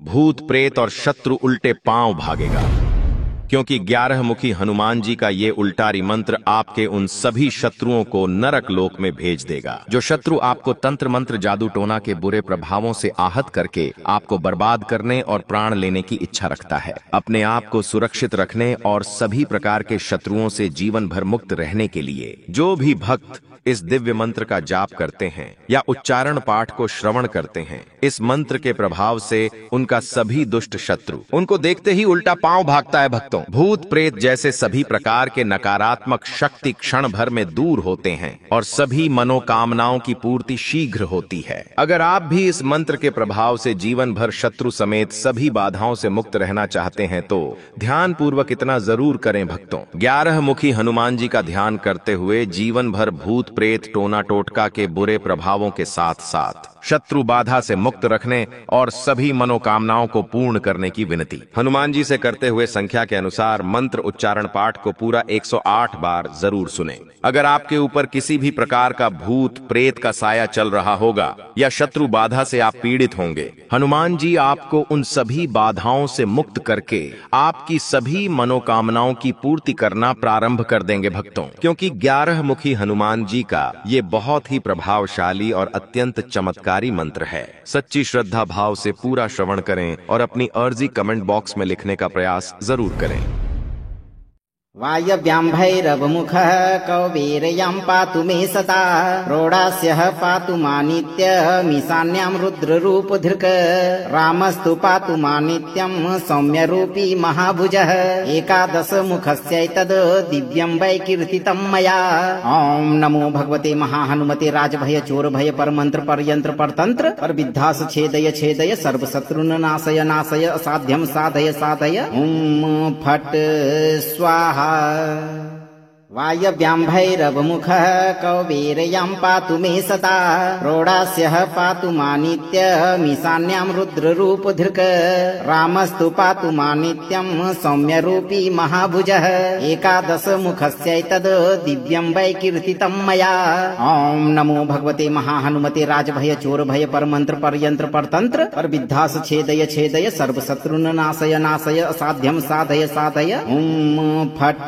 भूत प्रेत और शत्रु उल्टे पांव भागेगा, क्योंकि 11 मुखी हनुमान जी का ये उल्टारी मंत्र आपके उन सभी शत्रुओं को नरक लोक में भेज देगा। जो शत्रु आपको तंत्र मंत्र जादू टोना के बुरे प्रभावों से आहत करके आपको बर्बाद करने और प्राण लेने की इच्छा रखता है, अपने आप को सुरक्षित रखने और सभी प्रकार के शत्रुओं से जीवन भर मुक्त रहने के लिए जो भी भक्त इस दिव्य मंत्र का जाप करते हैं या उच्चारण पाठ को श्रवण करते हैं, इस मंत्र के प्रभाव से उनका सभी दुष्ट शत्रु उनको देखते ही उल्टा पांव भागता है। भक्तों, भूत प्रेत जैसे सभी प्रकार के नकारात्मक शक्ति क्षण भर में दूर होते हैं और सभी मनोकामनाओं की पूर्ति शीघ्र होती है। अगर आप भी इस मंत्र के प्रभाव से जीवन भर शत्रु समेत सभी बाधाओं से मुक्त रहना चाहते हैं तो ध्यान पूर्वक इतना जरूर करें भक्तों, 11 मुखी हनुमान जी का ध्यान करते हुए जीवन भर भूत प्रेत टोना टोटका के बुरे प्रभावों के साथ साथ शत्रु बाधा से मुक्त रखने और सभी मनोकामनाओं को पूर्ण करने की विनती हनुमान जी से करते हुए संख्या के अनुसार मंत्र उच्चारण पाठ को पूरा 108 बार जरूर सुने। अगर आपके ऊपर किसी भी प्रकार का भूत प्रेत का साया चल रहा होगा या शत्रु बाधा से आप पीड़ित होंगे, हनुमान जी आपको उन सभी बाधाओं से मुक्त करके आपकी सभी मनोकामनाओं की पूर्ति करना प्रारंभ कर देंगे भक्तों, क्योंकि 11 मुखी हनुमान जी का ये बहुत ही प्रभावशाली और अत्यंत चमत्कारी मंत्र है। सच्ची श्रद्धा भाव से पूरा श्रवण करें और अपनी अर्जी कमेंट बॉक्स में लिखने का प्रयास जरूर करें। वायव्यां भैरवमुखः कौबीरयां पातु मे सता, प्रोडास्यः पातु मानित्यमीशान्यां रुद्ररूपधृक्, रामस्तु पातु मानित्यं सौम्यरूपी महाभुजः, एकादशमुखस्यैतद् दिव्यं वै कीर्तितं मया। ओम नमो भगवते महाहनुमते राजभय चोरभय परमंत्र परयंत्र परतंत्र परविद्धास छेदय छेदय सर्वशत्रुन् नाशय नाशय असाध्यं साधय साधय। ओम फट् स्वाहा। वायव्यां भैरवमुखः कौबीरयां पातु मे सता, प्रोडास्यः पातु मानित्यमीशान्यां रुद्ररूपधृक्, रामस्तु पातु मानित्यं सौम्यरूपी महाभुजः, एकादशमुखस्यैतद् दिव्यं वै कीर्तितं मया। ओम नमो भगवते महाहनुमते राजभय चोरभय परमंत्र परयंत्र परतंत्र परविद्धास छेदय छेदय सर्वशत्रुन् नाशय नाशय असाध्यं साधय साधय। ओम फट्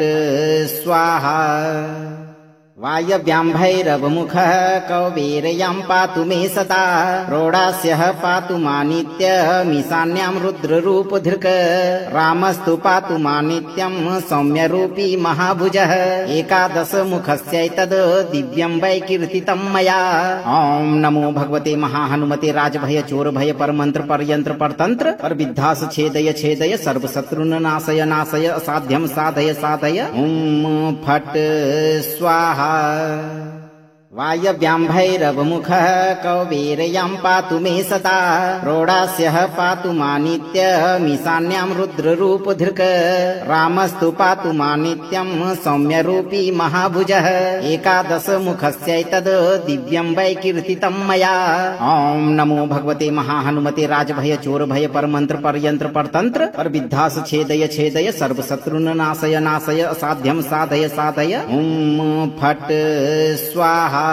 स्वाहा। वायव्यां भैरवमुखः कौबीरयां पातु मे सता, प्रोडास्यः पातु मानित्यमीशान्यां रुद्ररूपधृक्, रामस्तु पातु मानित्यं सौम्यरूपी महाभुजः, एकादशमुखस्यैतद् दिव्यं वै कीर्तितं मया। ओम नमो भगवते महाहनुमते राजभय चोरभय परमंत्र परयंत्र परतंत्र परविद्धास छेदय छेदय सर्वशत्रुन् नाशय नाशय असाध्यं साधय साधय। ओम फट् स्वाहा। वायव्यां भैरवमुखः कौबीरयां पातु मे सता, प्रोडास्यः पातु मानित्यमीशान्यां रुद्ररूपधृक्, रामस्तु पातु मानित्यं सौम्यरूपी महाभुजः, एकादशमुखस्यैतद् दिव्यं वै कीर्तितं मया। ओम नमो भगवते महाहनुमते राजभय चोरभय परमंत्र परयंत्र परतंत्र परविद्धास छेदय छेदय सर्वशत्रुन् नाशय नाशय असाध्यं साधय साधय। ओम फट् स्वाहा।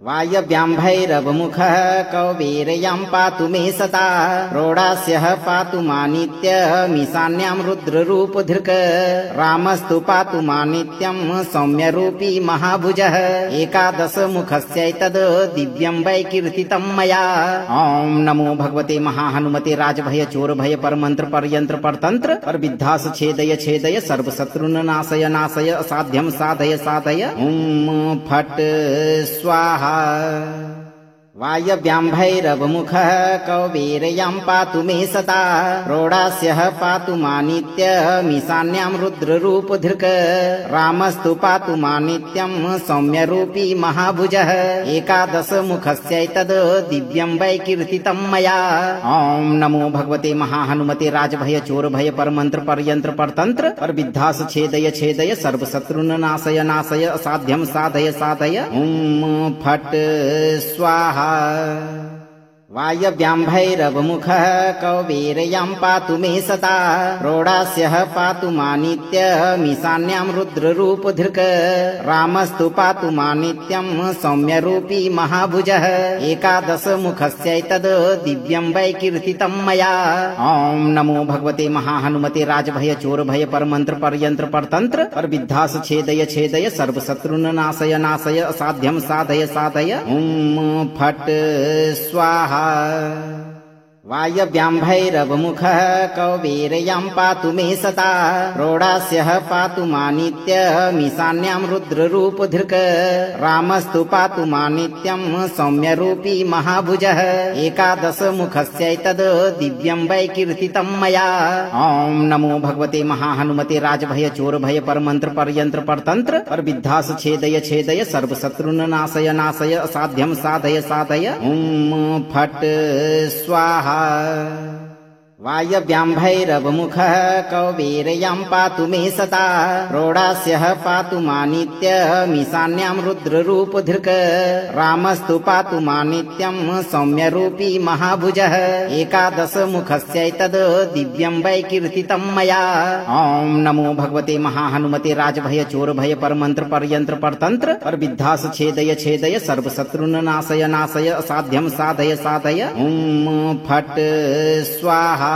वायव्यां भैरवमुखः कौबीरयां पातु मे सता, प्रोडास्यः पातु मानित्यमीशान्यां रुद्ररूपधृक्, रामस्तु पातु मानित्यं सौम्यरूपी महाभुजः, एकादशमुखस्यैतद् दिव्यं वै कीर्तितं मया। ओम नमो भगवते महाहनुमते राजभय चोरभय परमंत्र परयंत्र परतंत्र परविद्धास छेदय छेदय सर्वशत्रुन् नाशय नाशय असाध्यं साधय साधय। ओम फट् स्वाहा। वायव्यां भैरवमुखः कौबीरयां पातु मे सता, प्रोडास्यः पातु मानित्यमीशान्यां रुद्ररूपधृक्, रामस्तु पातु मानित्यं सौम्यरूपी महाभुजः, एकादशमुखस्यैतद् दिव्यं वै कीर्तितं मया। ओम नमो भगवते महाहनुमते राजभय चोरभय परमंत्र परयंत्र परतंत्र परविद्धास छेदय छेदय सर्वशत्रुन् नाशय नाशय असाध्यं साधय साधय। ओम फट् स्वाहा। वायव्यां भैरवमुखः कौबीरयां पातु मे सदा प्रोडास्यः पातु मानित्यमीशान्यां रुद्ररूपधृक् रामस्तु पातु मानित्यं सौम्यरूपी महाभुजः एकादशमुखस्यैतद् दिव्यं वै कीर्तितं मया। ॐ नमो भगवते महाहनुमते राजभय चोरभय परमंत्र परयंत्र परतंत्र परविद्धास छेदय छेदय सर्वशत्रुन् नाशय नाशय असाध्यं साधय साधय। ॐ फट् स्वाहा। वायव्यां भैरवमुखः कौबीरयां पातु मे सदा प्रोडास्यः पातु मानित्यमीशान्यां रुद्ररूपधृक् रामस्तु पातु मानित्यं सौम्यरूपी महाभुजः एकादशमुखस्यैतद् दिव्यं वै कीर्तितं मया। ॐ नमो भगवते महाहनुमते राजभय चोरभय परमंत्र परयंत्र परतंत्र परविद्धास छेदय छेदय सर्वशत्रुन् नाशय नाशय असाध्यं साधय साधय। ॐ फट् स्वाहा। वायव्यां भैरवमुखः कौबीरयां पातु मे सदा प्रोडास्यः पातु मानित्यमीशान्यां रुद्ररूपधृक् रामस्तु पातु मानित्यं सौम्यरूपी महाभुजः एकादशमुखस्यैतद् दिव्यं वै कीर्तितं मया। ॐ नमो भगवते महाहनुमते राजभय चोरभय परमंत्र परयंत्र परतंत्र परविद्धास छेदय छेदय सर्वशत्रुन् नाशय नाशय असाध्यं साधय साधय। ॐ फट् स्वाहा।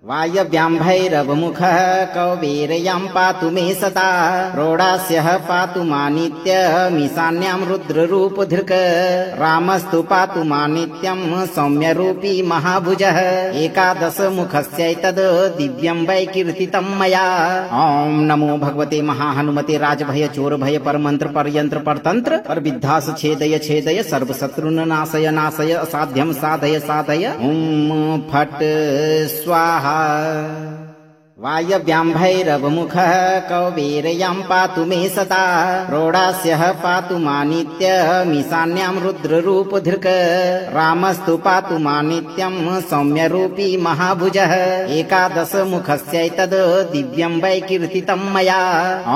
वायव्यां भैरवमुखः कौबीरयां पातु मे सदा प्रोडास्यः पातु मानित्यमीशान्यां रुद्ररूपधृक् रामस्तु पातु मानित्यं सौम्यरूपी महाभुजः एकादशमुखस्यैतद् दिव्यं वै कीर्तितं मया। ॐ नमो भगवते महाहनुमते राजभय चोरभय परमंत्र परयंत्र परतंत्र परविद्धास छेदय छेदय सर्वशत्रुन् नाशय नाशय असाध्यं साधय साधय। ॐ फट् स्वाहा। वायव्यां भैरवमुखः कौबीरयां पातु मे सदा प्रोडास्यः पातु मानित्यमीशान्यां रुद्ररूपधृक् रामस्तु पातु मानित्यं सौम्यरूपी महाभुजः एकादशमुखस्यैतद् दिव्यं वै कीर्तितं मया।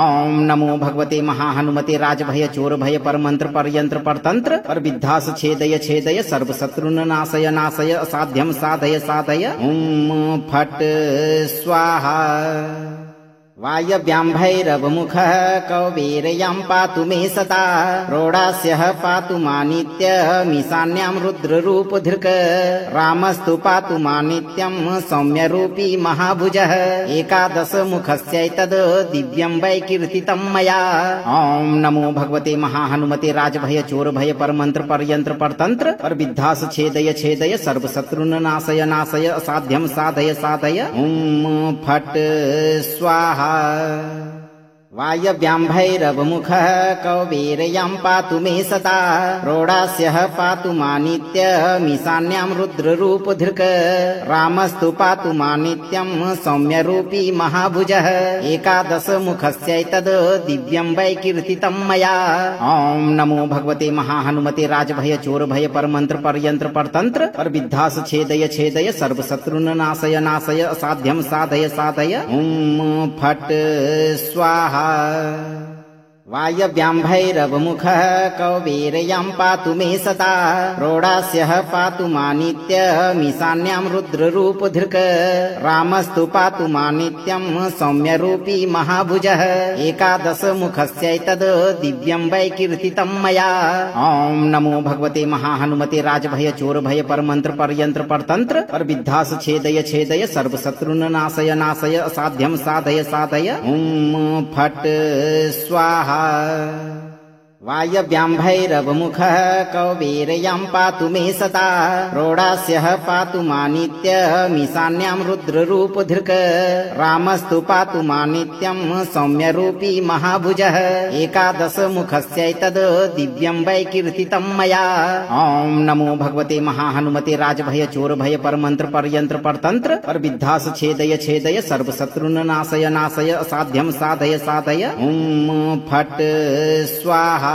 ॐ नमो भगवते महाहनुमते राजभय चोरभय परमंत्र परयंत्र परतंत्र परविद्धास छेदय छेदय सर्वशत्रुन् नाशय नाशय असाध्यं साधय साधय। ॐ फट् स्वाहा। वायव्यां भैरवमुखः कौबीरयां पातु मे सदा प्रोडास्यः पातु मानित्यमीशान्यां रुद्ररूपधृक् रामस्तु पातु मानित्यं सौम्यरूपी महाभुजः एकादशमुखस्यैतद् दिव्यं वै कीर्तितं मया। ॐ नमो भगवते महाहनुमते राजभय चोरभय परमंत्र परयंत्र परतंत्र परविद्धास छेदय छेदय सर्वशत्रुन् नाशय नाशय असाध्यं साधय साधय। ॐ फट् स्वाहा। वायव्यां भैरवमुखः कौबीरयां पातु मे सदा प्रोडास्यः पातु मानित्यमीशान्यां रुद्ररूपधृक् रामस्तु पातु मानित्यं सौम्यरूपी महाभुजः एकादशमुखस्यैतद् दिव्यं वै कीर्तितं मया। ॐ नमो भगवते महाहनुमते राजभय चोरभय परमंत्र परयंत्र परतंत्र परविद्धास छेदय छेदय सर्वशत्रुन् नाशय नाशय असाध्यं साधय साधय। ॐ फट् स्वाहा। वायव्यां भैरवमुखः कौबीरयां पातु मे सदा प्रोडास्यः पातु मानित्यमीशान्यां रुद्ररूपधृक् रामस्तु पातु मानित्यं सौम्यरूपी महाभुजः एकादशमुखस्यैतद् दिव्यं वै कीर्तितं मया। ॐ नमो भगवते महाहनुमते राजभय चोरभय परमंत्र परयंत्र परतंत्र परविद्धास छेदय छेदय सर्वशत्रुन् नाशय नाशय असाध्यं साधय साधय। ॐ फट् स्वाहा। वायव्यां भैरवमुखः कौबीरयां पातु मे सदा प्रोडास्यः पातु मानित्यमीशान्यां रुद्ररूपधृक् रामस्तु पातु मानित्यं सौम्यरूपी महाभुजः एकादशमुखस्यैतद् दिव्यं वै कीर्तितं मया। ॐ नमो भगवते महाहनुमते राजभय चोरभय परमंत्र परयंत्र परतंत्र परविद्धास छेदय छेदय सर्वशत्रुन् नाशय नाशय असाध्यं साधय साधय। ॐ फट् स्वाहा।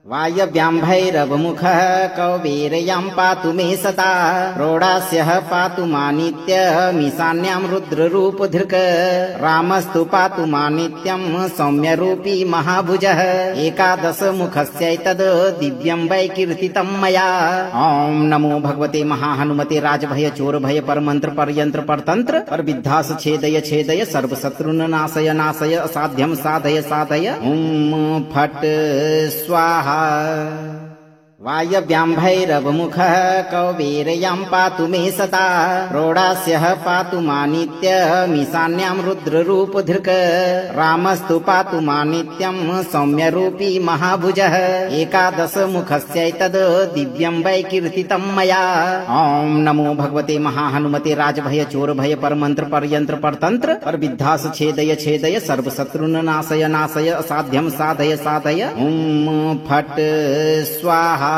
वायव्यां भैरवमुखः कौबेर्यां पातु मे सता प्रोडास्यः पातु मानित्यमीशान्यां रुद्ररूपधृक् रामस्तु पातु मानित्यं सौम्यरूपी महाभुजः एकादशमुखस्यैतद् दिव्यं वै कीर्तितं मया। ॐ नमो भगवते महाहनुमते राजभय चोरभय परमंत्र परयंत्र परतंत्र परविद्धास छेदय छेदय सर्वशत्रुन् नाशय नाशय असाध्यं साधय साधय। ॐ फट् स्वाहा। वायव्यां भैरवमुखः कौबेर्यां पातु मे सता प्रोडास्यः पातु मानित्यमीशान्यां रुद्ररूपधृक् रामस्तु पातु मानित्यं सौम्यरूपी महाभुजः एकादशमुखस्यैतद् दिव्यं वै कीर्तितं मया। ॐ नमो भगवते महाहनुमते राजभय चोरभय परमंत्र परयंत्र परतंत्र परविद्धास छेदय छेदय सर्वशत्रुन् नाशय नाशय असाध्यं साधय साधय। ॐ फट् स्वाहा।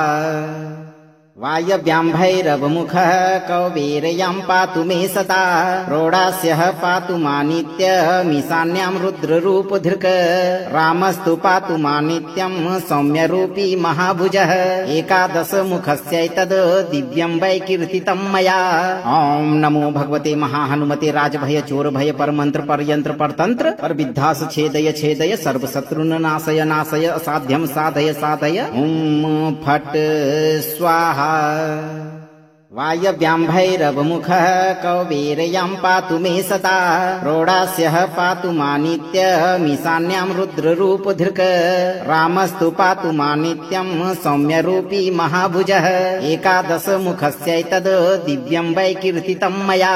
वायव्यां भैरवमुखः कौबेर्यां पातु मे सता प्रोडास्यः पातु मानित्यमीशान्यां रुद्ररूपधृक् रामस्तु पातु मानित्यं सौम्यरूपी महाभुजः एकादशमुखस्यैतद् दिव्यं वै कीर्तितं मया। ॐ नमो भगवते महाहनुमते राजभय चोरभय परमंत्र परयंत्र परतंत्र परविद्धास छेदय छेदय सर्वशत्रुन् नाशय नाशय असाध्यं साधय साधय। ॐ फट् स्वाहा। वायव्यां भैरवमुखः कौबेर्यां पातु मे सता प्रोडास्यः पातु मानित्यमीशान्यां रुद्ररूपधृक् रामस्तु पातु मानित्यं सौम्यरूपी महाभुजः एकादशमुखस्यैतद् दिव्यं वै कीर्तितं मया।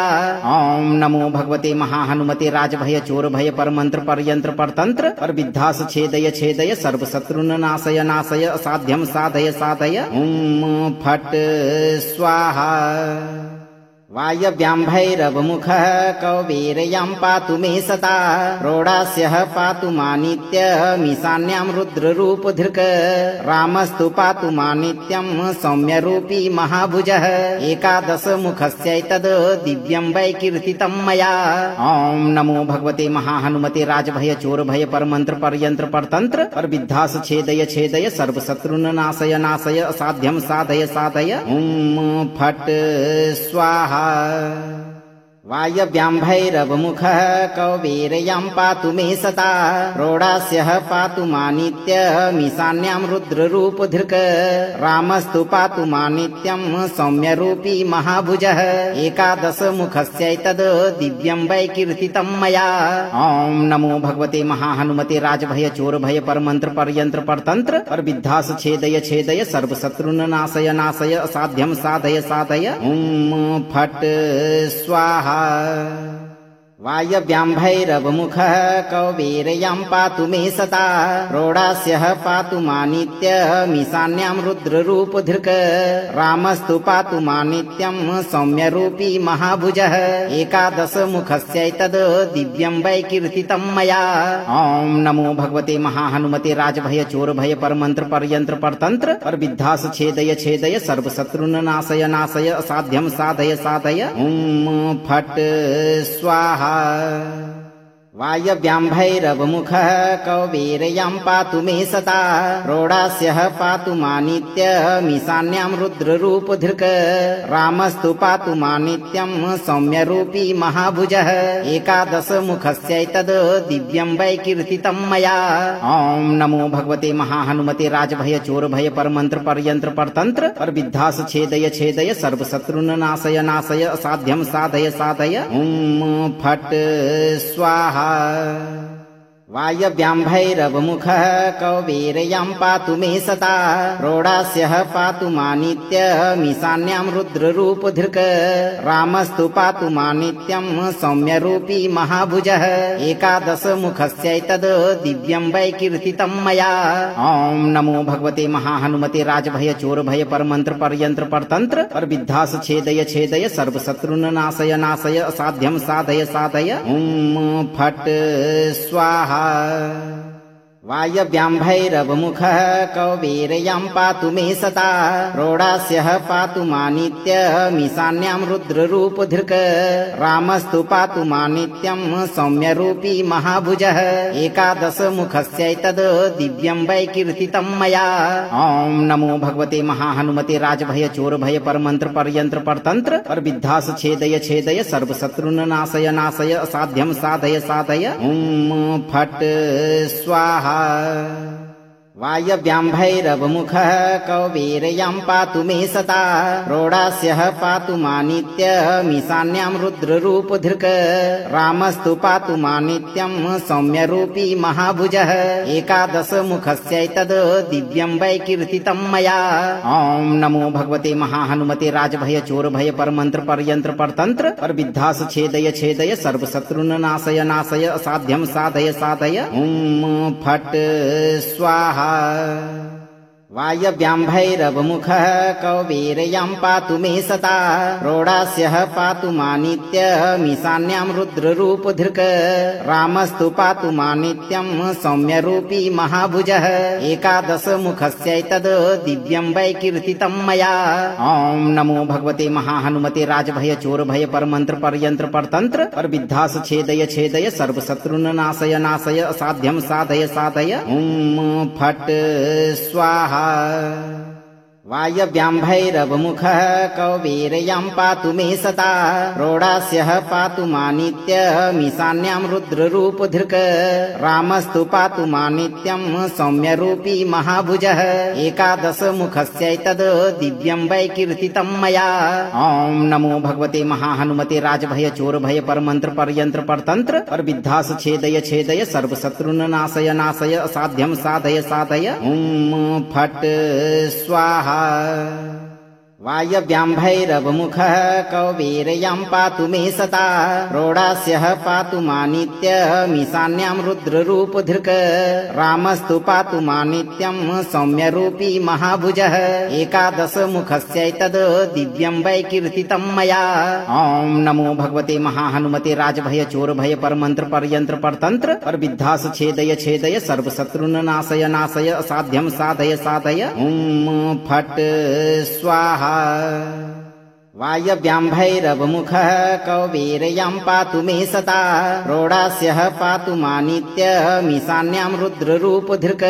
ॐ नमो भगवते महाहनुमते राजभय चोरभय परमंत्र परयंत्र परतंत्र परविद्धास छेदय छेदय सर्वशत्रुन् नाशय नाशय असाध्यं साधय साधय। ॐ फट् स्वाहा। वायव्यां भैरवमुखः कौबेर्यां पातु मे सता प्रोडास्यः पातु मानित्यमीशान्यां रुद्ररूपधृक् रामस्तु पातु मानित्यं सौम्यरूपी महाभुजः एकादशमुखस्यैतद् दिव्यं वै कीर्तितं मया। ॐ नमो भगवते महाहनुमते राजभय चोरभय परमंत्र परयंत्र परतंत्र परविद्धास छेदय छेदय सर्वशत्रुन् नाशय नाशय असाध्यं साधय साधय। ॐ फट् स्वाहा। वायव्यां भैरवमुखः कौबेर्यां पातु मे सता प्रोडास्यः पातु मानित्यमीशान्यां रुद्ररूपधृक् रामस्तु पातु मानित्यं सौम्यरूपी महाभुजः एकादशमुखस्यैतद् दिव्यं वै कीर्तितं मया। ॐ नमो भगवते महाहनुमते राजभय चोरभय परमंत्र परयंत्र परतंत्र परविद्धास छेदय छेदय सर्वशत्रुन् नाशय नाशय असाध्यं साधय साधय। ॐ फट् स्वाहा। वायव्यां भैरवमुखः कौबेर्यां पातु मे सता प्रोडास्यः पातु मानित्यमीशान्यां रुद्ररूपधृक् रामस्तु पातु मानित्यं सौम्यरूपी महाभुजः एकादशमुखस्यैतद् दिव्यं वै कीर्तितं मया। ॐ नमो भगवते महाहनुमते राजभय चोरभय परमंत्र परयंत्र परतंत्र परविद्धास छेदय छेदय सर्वशत्रुन् नाशय नाशय असाध्यं साधय साधय। ॐ फट् स्वाहा। वायव्यां भैरवमुखः कौबेर्यां पातु मे सता प्रोडास्यः पातु मानित्यमीशान्यां रुद्ररूपधृक् रामस्तु पातु मानित्यं सौम्यरूपी महाभुजः एकादशमुखस्यैतद् दिव्यं वै कीर्तितं मया। ॐ नमो भगवते महाहनुमते राजभय चोरभय परमंत्र परयंत्र परतंत्र परविद्धास छेदय छेदय सर्वशत्रुन् नाशय नाशय असाध्यं साधय साधय। ॐ फट् स्वाहा। वायव्यां भैरवमुखः कौबेर्यां पातु मे सता प्रोडास्यः पातु मानित्यमीशान्यां रुद्ररूपधृक् रामस्तु पातु मानित्यं सौम्यरूपी महाभुजः एकादशमुखस्यैतद् दिव्यं वै कीर्तितं मया। ॐ नमो भगवते महाहनुमते राजभय चोरभय परमंत्र परयंत्र परतंत्र परविद्धास छेदय छेदय सर्वशत्रुन् नाशय नाशय असाध्यं साधय साधय। ॐ फट् स्वाहा। वायव्यां भैरवमुखः कौबेरयां पातु मे सता प्रोडास्यः पातु मानित्यमीशान्यां रुद्ररूपधृक् रामस्तु पातु मानित्यं सौम्यरूपी महाभुजः एकादशमुखस्यैतद् दिव्यं वै कीर्तितं मया। ॐ नमो भगवते महाहनुमते राजभय चोरभय परमंत्र परयंत्र परतंत्र परविद्धास छेदय छेदय सर्वशत्रुन् नाशय नाशय असाध्यं साधय साधय। ॐ फट् स्वाहा। वायव्यां भैरवमुखः कौबेरयां पातु मे सता प्रोडास्यः पातु मानित्यमीशान्यां रुद्ररूपधृक् रामस्तु पातु मानित्यं सौम्यरूपी महाभुजः एकादशमुखस्यैतद् दिव्यं वै कीर्तितं मया। ॐ नमो भगवते महाहनुमते राजभय चोरभय परमंत्र परयंत्र परतंत्र परविद्धास छेदय छेदय सर्वशत्रुन् नाशय नाशय असाध्यं साधय साधय। ॐ फट् स्वाहा। वायव्यां भैरवमुखः कौबेरयां पातु मे सता प्रोडास्यः पातु मानित्यमीशान्यां रुद्ररूपधृक् रामस्तु पातु मानित्यं सौम्यरूपी महाभुजः एकादशमुखस्यैतद् दिव्यं वै कीर्तितं मया। ॐ नमो भगवते महाहनुमते राजभय चोरभय परमंत्र परयंत्र परतंत्र परविद्धास छेदय छेदय सर्वशत्रुन् नाशय नाशय असाध्यं साधय साधय। ॐ फट् स्वाहा। वायव्यां भैरवमुखः कौबेरयां पातु मे सता प्रोडास्यः पातु मानित्यमीशान्यां रुद्ररूपधृक् रामस्तु पातु मानित्यं सौम्यरूपी महाभुजः एकादशमुखस्यैतद् दिव्यं वै कीर्तितं मया। ॐ नमो भगवते महाहनुमते राजभय चोरभय परमंत्र परयंत्र परतंत्र परविद्धास छेदय छेदय सर्वशत्रुन् नाशय नाशय असाध्यं साधय साधय। ॐ फट् स्वाहा। वायव्यां भैरवमुखः कौबेरयां पातु मे सता प्रोडास्यः पातु मानित्यमीशान्यां रुद्ररूपधृक् रामस्तु पातु मानित्यं सौम्यरूपी महाभुजः एकादशमुखस्यैतद् दिव्यं वै कीर्तितं मया। ॐ नमो भगवते महाहनुमते राजभय चोरभय परमंत्र परयंत्र परतंत्र परविद्धास छेदय छेदय सर्वशत्रुन् नाशय नाशय असाध्यं साधय साधय। ॐ फट् स्वाहा। वायव्यां भैरवमुखः कौबेरयां पातु मे सता प्रोडास्यः पातु मानित्यमीशान्यां रुद्ररूपधृक्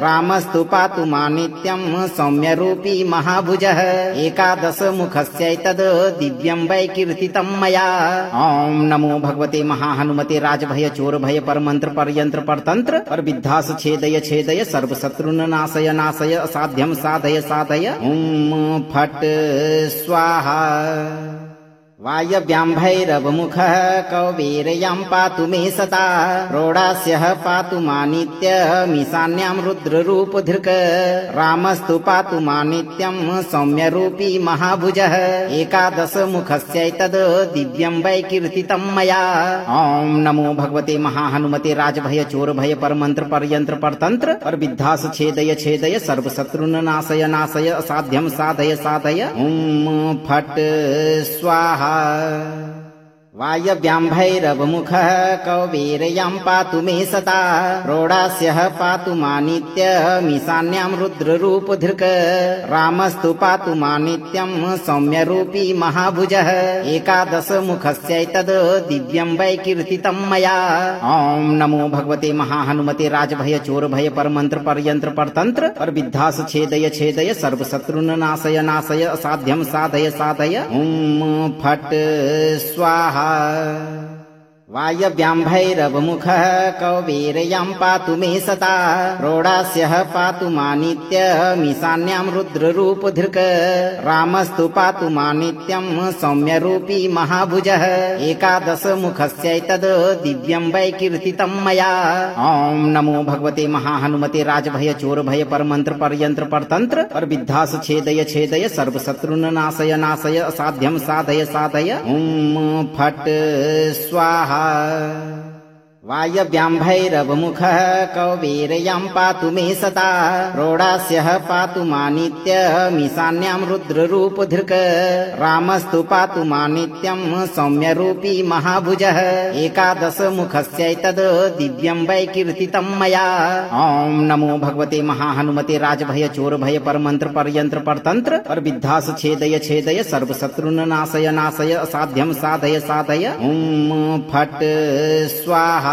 रामस्तु पातु मानित्यं सौम्यरूपी महाभुजः एकादशमुखस्यैतद् दिव्यं वै कीर्तितं मया। ॐ नमो भगवते महाहनुमते राजभय चोरभय परमंत्र परयंत्र परतंत्र परविद्धास छेदय छेदय सर्वशत्रुन् नाशय नाशय असाध्यं साधय साधय। ॐ फट् स्वाहा। वायव्यां भैरवमुखः कौबेरयां पातु मे सता प्रोडास्यः पातु मानित्यमीशान्यां रुद्ररूपधृक् रामस्तु पातु मानित्यं सौम्यरूपी महाभुजः एकादशमुखस्यैतद् दिव्यं वै कीर्तितं मया। ॐ नमो भगवते महाहनुमते राजभय चोरभय परमंत्र परयंत्र परतंत्र परविद्धास छेदय छेदय सर्वशत्रुन् नाशय नाशय असाध्यं साधय साधय। ॐ फट् स्वाहा। वायव्यां भैरवमुखः कौबेरयां पातु मे सता प्रोडास्यः पातु मानित्यमीशान्यां रुद्ररूपधृक् रामस्तु पातु मानित्यं सौम्यरूपी महाभुजः एकादशमुखस्यैतद् दिव्यं वै कीर्तितं मया। ॐ नमो भगवते महाहनुमते राजभय चोरभय परमंत्र परयंत्र परतंत्र परविद्धास छेदय छेदय सर्वशत्रुन् नाशय नाशय असाध्यं साधय साधय। ॐ फट् स्वाहा। वायव्यां भैरवमुखः कौबेरयां पातु मे सता प्रोडास्यः पातु मानित्यमीशान्यां रुद्ररूपधृक् रामस्तु पातु मानित्यं सौम्यरूपी महाभुजः एकादशमुखस्यैतद् दिव्यं वै कीर्तितं मया। ॐ नमो भगवते महाहनुमते राजभय चोरभय परमंत्र परयंत्र परतंत्र परविद्धास छेदय छेदय सर्वशत्रुन् नाशय नाशय असाध्यं साधय साधय। ॐ फट् स्वाहा। वायव्यां भैरवमुखः कौबीरयां पातु मे सदा रोडास्यः पातु मानित्यमीशान्यां रुद्ररूपधृक् रामस्तु पातु मानित्यं सौम्यरूपी महाभुजः एकादशमुखस्यैतद् दिव्यं वै कीर्तितं मया। ॐ नमो भगवते महाहनुमते राजभय चोरभय परमंत्र परयंत्र परतंत्र परविद्धास छेदय छेदय सर्वशत्रुन् नाशय नाशय असाध्यं साधय साधय। ॐ फट् स्वाहा।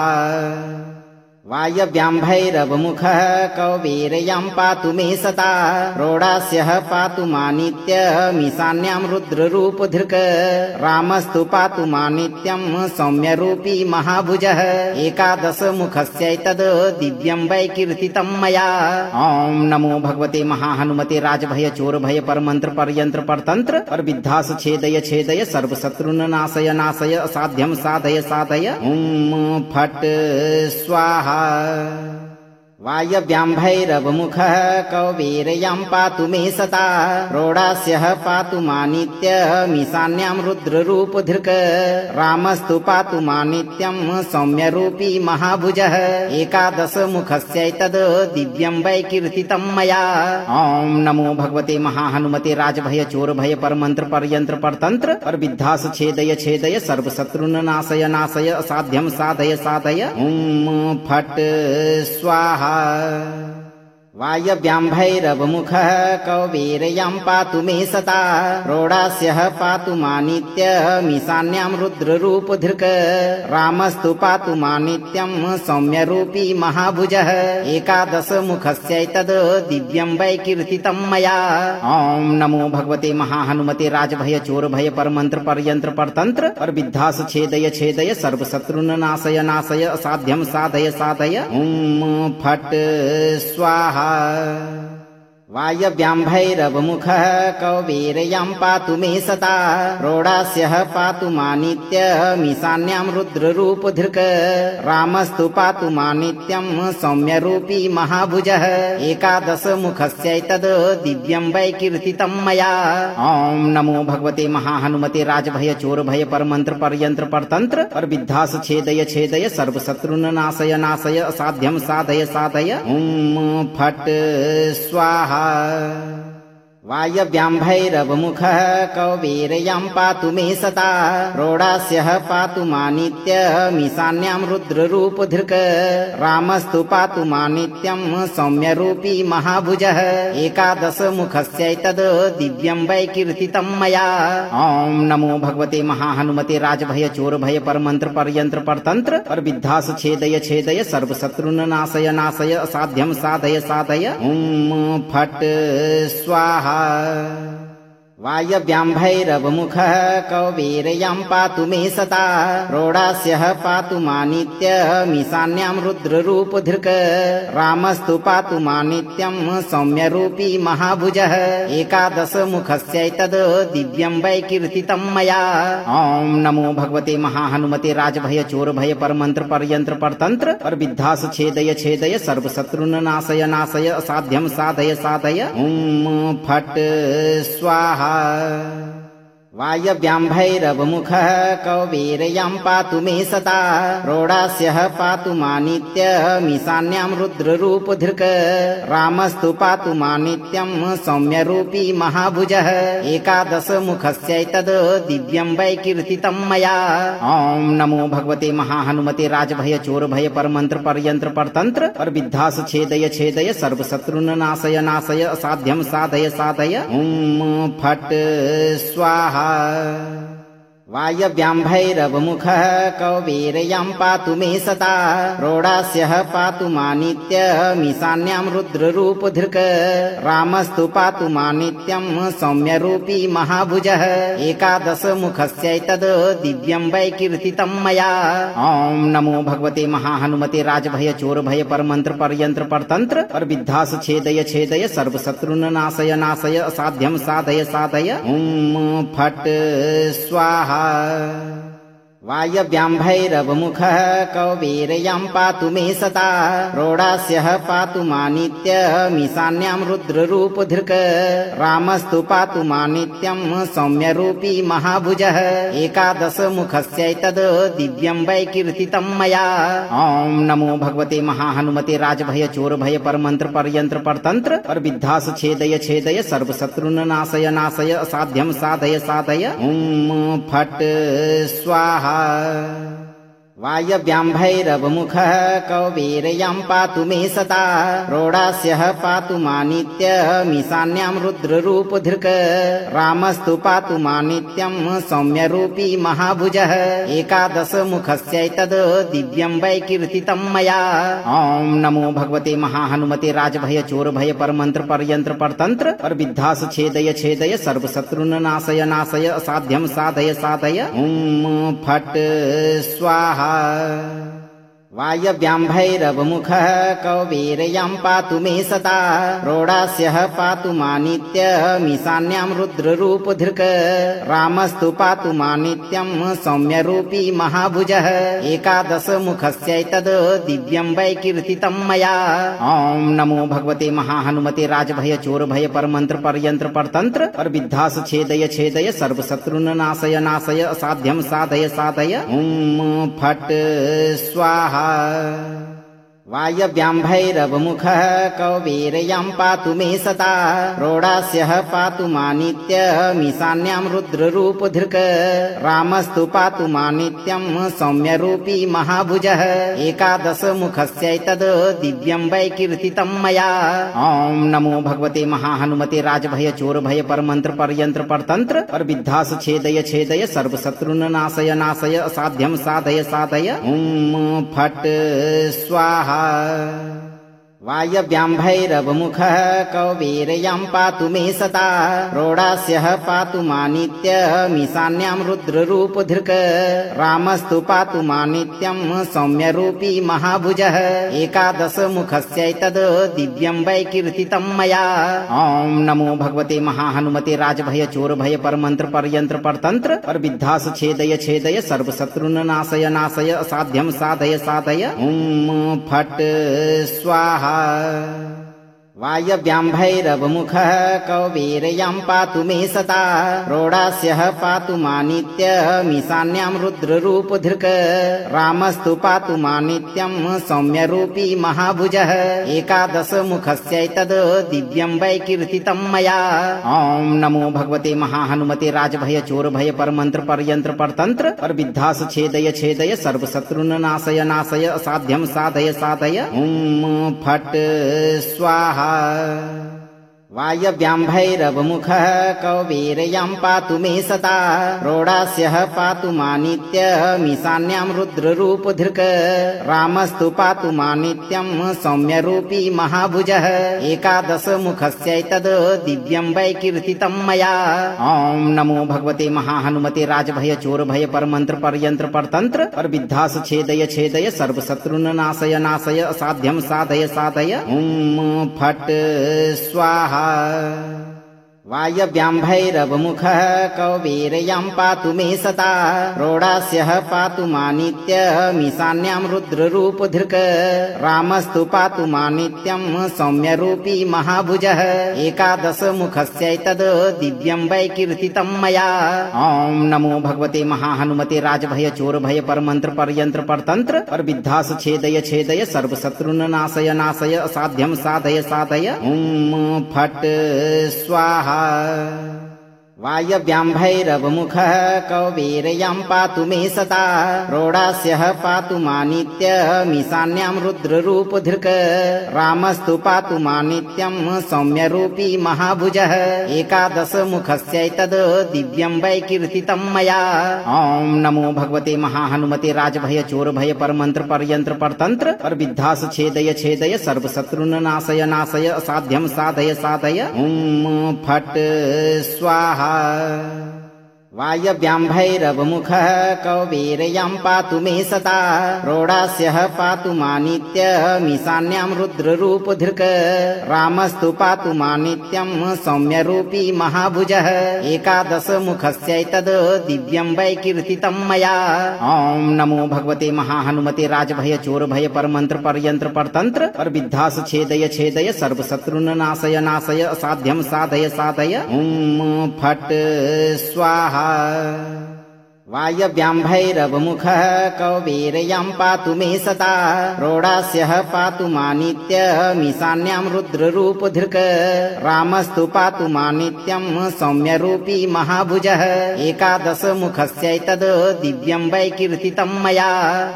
वायव्यां भैरवमुखः कौबीरयां पातु मे सदा रोडास्यः पातु मानित्यमीशान्यां रुद्ररूपधृक् रामस्तु पातु मानित्यं सौम्यरूपी महाभुजः एकादशमुखस्यैतद् दिव्यं वै कीर्तितं मया। ॐ नमो भगवते महाहनुमते राजभय चोरभय परमंत्र परयंत्र परतंत्र परविद्धास छेदय छेदय सर्वशत्रुन् नाशय नाशय असाध्यं साधय साधय। ॐ फट् स्वाहा। वायव्यां भैरवमुखः कौबीरयां पातु मे सदा रोडास्यः पातु मानित्यमीशान्यां रुद्ररूपधृक् रामस्तु पातु मानित्यं सौम्यरूपी महाभुजः एकादशमुखस्यैतद् दिव्यं वै कीर्तितं मया। ॐ नमो भगवते महाहनुमते राजभय चोरभय परमंत्र परयंत्र परतंत्र परविद्धास छेदय छेदय सर्वशत्रुन् नाशय नाशय असाध्यं साधय साधय। ॐ फट् स्वाहा। वायव्यां भैरवमुखः कौबीरयां पातु मे सदा रोडास्यः पातु मानित्यमीशान्यां रुद्ररूपधृक् रामस्तु पातु मानित्यं सौम्यरूपी महाभुजः एकादशमुखस्यैतद् दिव्यं वै कीर्तितं मया। ॐ नमो भगवते महाहनुमते राजभय चोरभय परमंत्र परयंत्र परतंत्र परविद्धास छेदय छेदय सर्वशत्रुन् नाशय नाशय असाध्यं साधय साधय। ॐ फट् स्वाहा। वायव्यां भैरवमुखः कौबीरयां पातु मे सदा रोडास्यः पातु मानित्यमीशान्यां रुद्ररूपधृक् रामस्तु पातु मानित्यं सौम्यरूपी महाभुजः एकादशमुखस्यैतद् दिव्यं वै कीर्तितं मया। ॐ नमो भगवते महाहनुमते राजभय चोरभय परमंत्र परयंत्र परतंत्र परविद्धास छेदय छेदय सर्वशत्रुन् नाशय नाशय असाध्यं साधय साधय। ॐ फट् स्वाहा। वायव्यां भैरवमुखः कौबीरयां पातु मे सदा रोडास्यः पातु मानित्यमीशान्यां रुद्ररूपधृक् रामस्तु पातु मानित्यं सौम्यरूपी महाभुजः एकादशमुखस्यैतद् दिव्यं वै कीर्तितं मया। ॐ नमो भगवते महाहनुमते राजभय चोरभय परमंत्र परयंत्र परतंत्र परविद्धास छेदय छेदय सर्वशत्रुन् नाशय नाशय असाध्यं साधय साधय। ॐ फट् स्वाहा। वायव्यां भैरवमुखः कौबीरयां पातु मे सदा रोडास्यः पातु मानित्यमीशान्यां रुद्ररूपधृक् रामस्तु पातु मानित्यं सौम्यरूपी महाभुजः एकादशमुखस्यैतद् दिव्यं वै कीर्तितं मया। ॐ नमो भगवते महाहनुमते राजभय चोरभय परमंत्र परयंत्र परतंत्र परविद्धास छेदय छेदय सर्वशत्रुन् नाशय नाशय असाध्यं साधय साधय। ॐ फट् स्वाहा। वायव्यां भैरवमुखः कौबीरयां पातु मे सदा रोडास्यः पातु मानित्यमीशान्यां रुद्ररूपधृक् रामस्तु पातु मानित्यं सौम्यरूपी महाभुजः एकादशमुखस्यैतद् दिव्यं वै कीर्तितं मया। ॐ नमो भगवते महाहनुमते राजभय चोरभय परमंत्र परयंत्र परतंत्र परविद्धास छेदय छेदय सर्वशत्रुन् नाशय नाशय असाध्यं साधय साधय। ॐ फट् स्वाहा। वायव्यां भैरवमुखः कौबीरयां पातु मे सदा रोडास्यः पातु मानित्यमीशान्यां रुद्ररूपधृक् रामस्तु पातु मानित्यं सौम्यरूपी महाभुजः एकादशमुखस्यैतद् दिव्यं वै कीर्तितं मया। ॐ नमो भगवते महाहनुमते राजभय चोरभय परमंत्र परयंत्र परतंत्र परविद्धास छेदय छेदय सर्वशत्रुन् नाशय नाशय असाध्यं साधय साधय। ॐ फट् स्वाहा। वायव्यां भैरवमुखः कौबीरयां पातु मे सता रोडास्यः पातु मानित्यमीशान्यां रुद्ररूपधृक् रामस्तु पातु मानित्यं सौम्यरूपी महाभुजः एकादशमुखस्यैतद् दिव्यं वै कीर्तितं मया। ॐ नमो भगवते महाहनुमते राजभय चोरभय परमंत्र परयंत्र परतंत्र परविद्धास छेदय छेदय सर्वशत्रुन् नाशय नाशय असाध्यं साधय साधय। ॐ फट् स्वाहा। वायव्यां भैरवमुखः कौबीरयां पातु मे सता रोडास्यः पातु मानित्यमीशान्यां रुद्ररूपधृक् रामस्तु पातु मानित्यं सौम्यरूपी महाभुजः एकादशमुखस्यैतद् दिव्यं वै कीर्तितं मया। ॐ नमो भगवते महाहनुमते राजभय चोरभय परमंत्र परयंत्र परतंत्र परविद्धास छेदय छेदय सर्वशत्रुन् नाशय नाशय असाध्यं साधय साधय। ॐ फट् स्वाहा। वायव्यां भैरवमुखः कौबीरयां पातु मे सता रोडास्यः पातु मानित्यमीशान्यां रुद्ररूपधृक् रामस्तु पातु मानित्यं सौम्यरूपी महाभुजः एकादशमुखस्यैतद् दिव्यं वै कीर्तितं मया। ॐ नमो भगवते महाहनुमते राजभय चोरभय परमंत्र परयंत्र परतंत्र परविद्धास छेदय छेदय सर्वशत्रुन् नाशय नाशय असाध्यं साधय साधय। ॐ फट् स्वाहा। वायव्यां भैरवमुखः कौबीरयां पातु मे सता रोडास्यः पातु मानित्यमीशान्यां रुद्ररूपधृक् रामस्तु पातु मानित्यं सौम्यरूपी महाभुजः एकादशमुखस्यैतद् दिव्यं वै कीर्तितं मया। ॐ नमो भगवते महाहनुमते राजभय चोरभय परमंत्र परयंत्र परतंत्र परविद्धास छेदय छेदय सर्वशत्रुन् नाशय नाशय असाध्यं साधय साधय। ॐ फट् स्वाहा। वायव्यां भैरवमुखः कौबीरयां पातु मे सता रोडास्यः पातु मानित्यमीशान्यां रुद्ररूपधृक् रामस्तु पातु मानित्यं सौम्यरूपी महाभुजः एकादशमुखस्यैतद् दिव्यं वै कीर्तितं मया। ॐ नमो भगवते महाहनुमते राजभय चोरभय परमंत्र परयंत्र परतंत्र परविद्धास छेदय छेदय सर्वशत्रुन् नाशय नाशय असाध्यं साधय साधय। ॐ फट् स्वाहा। वायव्यां भैरवमुखः कौबीरयां पातु मे सता रोडास्यः पातु मानित्यमीशान्यां रुद्ररूपधृक् रामस्तु पातु मानित्यं सौम्यरूपी महाभुजः एकादशमुखस्यैतद् दिव्यं वै कीर्तितं मया। ॐ नमो भगवते महाहनुमते राजभय चोरभय परमंत्र परयंत्र परतंत्र परविद्धास छेदय छेदय सर्वशत्रुन् नाशय नाशय असाध्यं साधय साधय। ॐ फट् स्वाहा। वायव्यां भैरवमुखः कौबीरयां पातु मे सता रोडास्यः पातु मानित्यमीशान्यां रुद्ररूपधृक् रामस्तु पातु मानित्यं सौम्यरूपी महाभुजः एकादशमुखस्यैतद् दिव्यं वै कीर्तितं मया। ॐ नमो भगवते महाहनुमते राजभय चोरभय परमंत्र परयंत्र परतंत्र परविद्धास छेदय छेदय सर्वशत्रुन् नाशय नाशय असाध्यं साधय साधय। ॐ फट् स्वाहा। वायव्यां भैरवमुखः कौबीरयां पातु मे सता रोडास्यः पातु मानित्यमीशान्यां रुद्ररूपधृक् रामस्तु पातु मानित्यं सौम्यरूपी महाभुजः एकादशमुखस्यैतद् दिव्यं वै कीर्तितं मया। ॐ नमो भगवते महाहनुमते राजभय चोरभय परमंत्र परयंत्र परतंत्र परविद्धास छेदय छेदय सर्वशत्रुन् नाशय नाशय असाध्यं साधय साधय। ॐ फट् स्वाहा। वायव्यां भैरवमुखः कौबीरयां पातु मे सता रोडास्यः पातु मानित्यमीशान्यां रुद्ररूपधृक् रामस्तु पातु मानित्यं सौम्यरूपी महाभुजः एकादशमुखस्यैतद् दिव्यं वै कीर्तितं मया। ॐ नमो भगवते महाहनुमते राजभय चोरभय परमंत्र परयंत्र परतंत्र परविद्धास छेदय छेदय सर्वशत्रुन् नाशय नाशय असाध्यं साधय साधय। ॐ फट् स्वाहा। वायव्यां भैरवमुखः कौबेरयां पातु मे सता रोडास्यः पातु मानित्यमीशान्यां रुद्ररूपधृक् रामस्तु पातु मानित्यं सौम्यरूपी महाभुजः एकादशमुखस्यैतद् दिव्यं वै कीर्तितं मया। ॐ नमो भगवते महाहनुमते राजभय चोरभय परमंत्र परयंत्र परतंत्र परविद्धास छेदय छेदय सर्वशत्रुन् नाशय नाशय असाध्यं साधय साधय। ॐ फट् स्वाहा। वायव्यां भैरवमुखः कौबेरयां पातु मे सता रोडास्यः पातु मानित्यमीशान्यां रुद्ररूपधृक् रामस्तु पातु मानित्यं सौम्यरूपी महाभुजः एकादशमुखस्यैतद् दिव्यं वै कीर्तितं मया।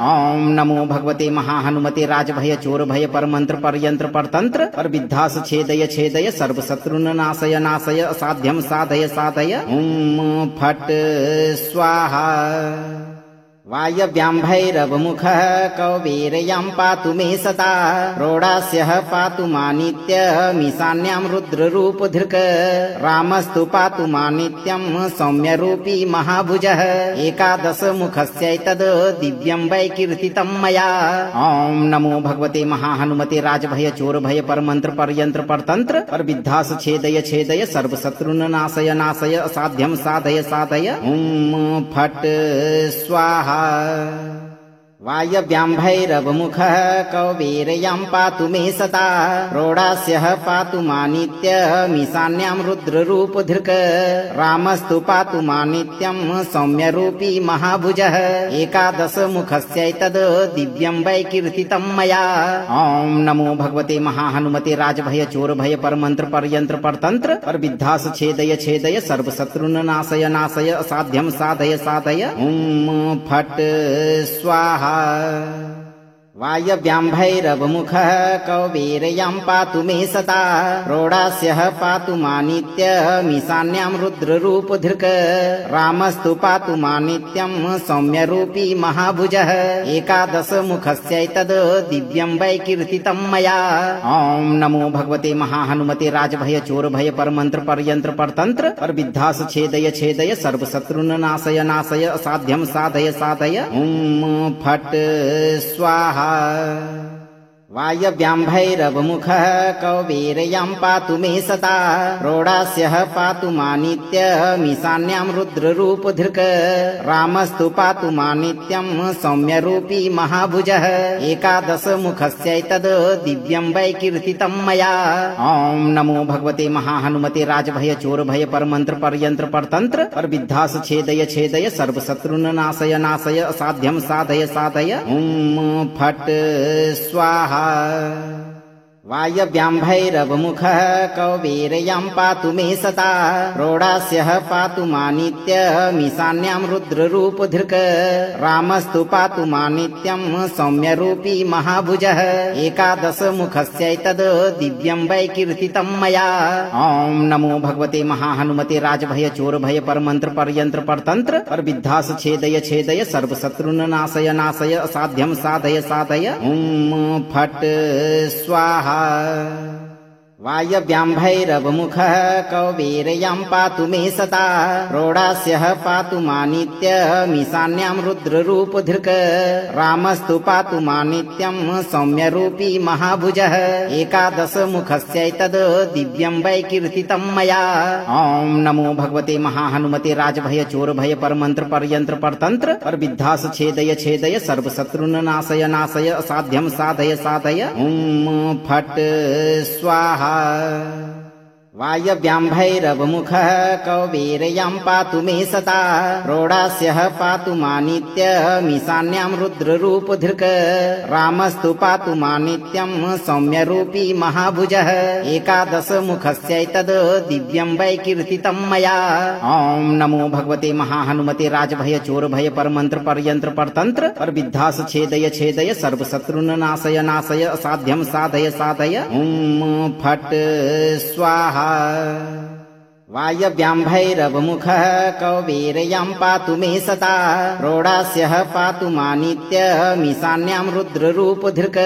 ॐ नमो भगवते महाहनुमते राजभय चोरभय परमंत्र परयंत्र परतंत्र परविद्धास छेदय छेदय सर्वशत्रुन् नाशय नाशय असाध्यं साधय साधय। ॐ फट् स्वाहा। वायव्यां भैरवमुखः कौबेरयां पातु मे सता रोडास्यः पातु मानित्यमीशान्यां रुद्ररूपधृक् रामस्तु पातु मानित्यं सौम्यरूपी महाभुजः एकादशमुखस्यैतद् दिव्यं वै कीर्तितं मया। ॐ नमो भगवते महाहनुमते राजभय चोरभय परमंत्र परयंत्र परतंत्र परविद्धास छेदय छेदय सर्वशत्रुन् नाशय नाशय असाध्यं साधय साधय। ॐ फट् स्वाहा। वायव्यां भैरवमुखः कौबेरयां पातु मे सता रोडास्यः पातु मानित्यमीशान्यां रुद्ररूपधृक् रामस्तु पातु मानित्यं सौम्यरूपी महाभुजः एकादशमुखस्यैतद् दिव्यं वै कीर्तितं मया। ॐ नमो भगवते महाहनुमते राजभय चोरभय परमंत्र परयंत्र परतंत्र परविद्धास छेदय छेदय सर्वशत्रुन् नाशय नाशय असाध्यं साधय साधय। ॐ फट् स्वाहा। वायव्यां भैरवमुखः कौबेरयां पातु मे सता रोडास्यः पातु मानित्यमीशान्यां रुद्ररूपधृक् रामस्तु पातु मानित्यं सौम्यरूपी महाभुजः एकादशमुखस्यैतद् दिव्यं वै कीर्तितं मया। ॐ नमो भगवते महाहनुमते राजभय चोरभय परमंत्र परयंत्र परतंत्र परविद्धास छेदय छेदय सर्वशत्रुन् नाशय नाशय असाध्यं साधय साधय। ॐ फट् स्वाहा। वायव्यां भैरवमुखः कौबेरयां पातु मे सता रोडास्यः पातु मानित्यमीशान्यां रुद्ररूपधृक् रामस्तु पातु मानित्यं सौम्यरूपी महाभुजः एकादशमुखस्यैतद् दिव्यं वै कीर्तितं मया। ॐ नमो भगवते महाहनुमते राजभय चोरभय परमंत्र परयंत्र परतंत्र परविद्धास छेदय छेदय सर्वशत्रुन् नाशय नाशय असाध्यं साधय साधय। ॐ फट् स्वाहा। वायव्यां भैरवमुखः कौबेरयां पातु मे सता रोडास्यः पातु मानित्यमीशान्यां रुद्ररूपधृक् रामस्तु पातु मानित्यं सौम्यरूपी महाभुजः एकादशमुखस्यैतद् दिव्यं वै कीर्तितं मया। ॐ नमो भगवते महाहनुमते राजभय चोरभय परमंत्र परयंत्र परतंत्र परविद्धास छेदय छेदय सर्वशत्रुन् नाशय नाशय असाध्यं साधय साधय। ॐ फट् स्वाहा। वायव्यां भैरवमुखः कौबेरयां पातु मे सता रोडास्यः पातु मानित्यमीशान्यां रुद्ररूपधृक् रामस्तु पातु मानित्यं सौम्यरूपी महाभुजः एकादशमुखस्यैतद् दिव्यं वै कीर्तितं मया। ॐ नमो भगवते महाहनुमते राजभय चोरभय परमंत्र परयंत्र परतंत्र परविद्धास छेदय छेदय सर्वशत्रुन् नाशय नाशय असाध्यं साधय साधय। ॐ फट् स्वाहा। वायव्यां भैरवमुखः कौबेरयां पातु मे सता रोडास्यः पातु मानित्यमीशान्यां रुद्ररूपधृक् रामस्तु पातु मानित्यं सौम्यरूपी महाभुजः एकादशमुखस्यैतद् दिव्यं वै कीर्तितं मया। ॐ नमो भगवते महाहनुमते राजभय चोरभय परमंत्र परयंत्र परतंत्र परविद्धास छेदय छेदय सर्वशत्रुन् नाशय नाशय असाध्यं साधय साधय। ॐ फट् स्वाहा। वायव्याम्भैरवमुखः कौबीरयां पातु मे सता प्रोडास्यः पातु मानित्यमीशान्यां रुद्ररूपधृक्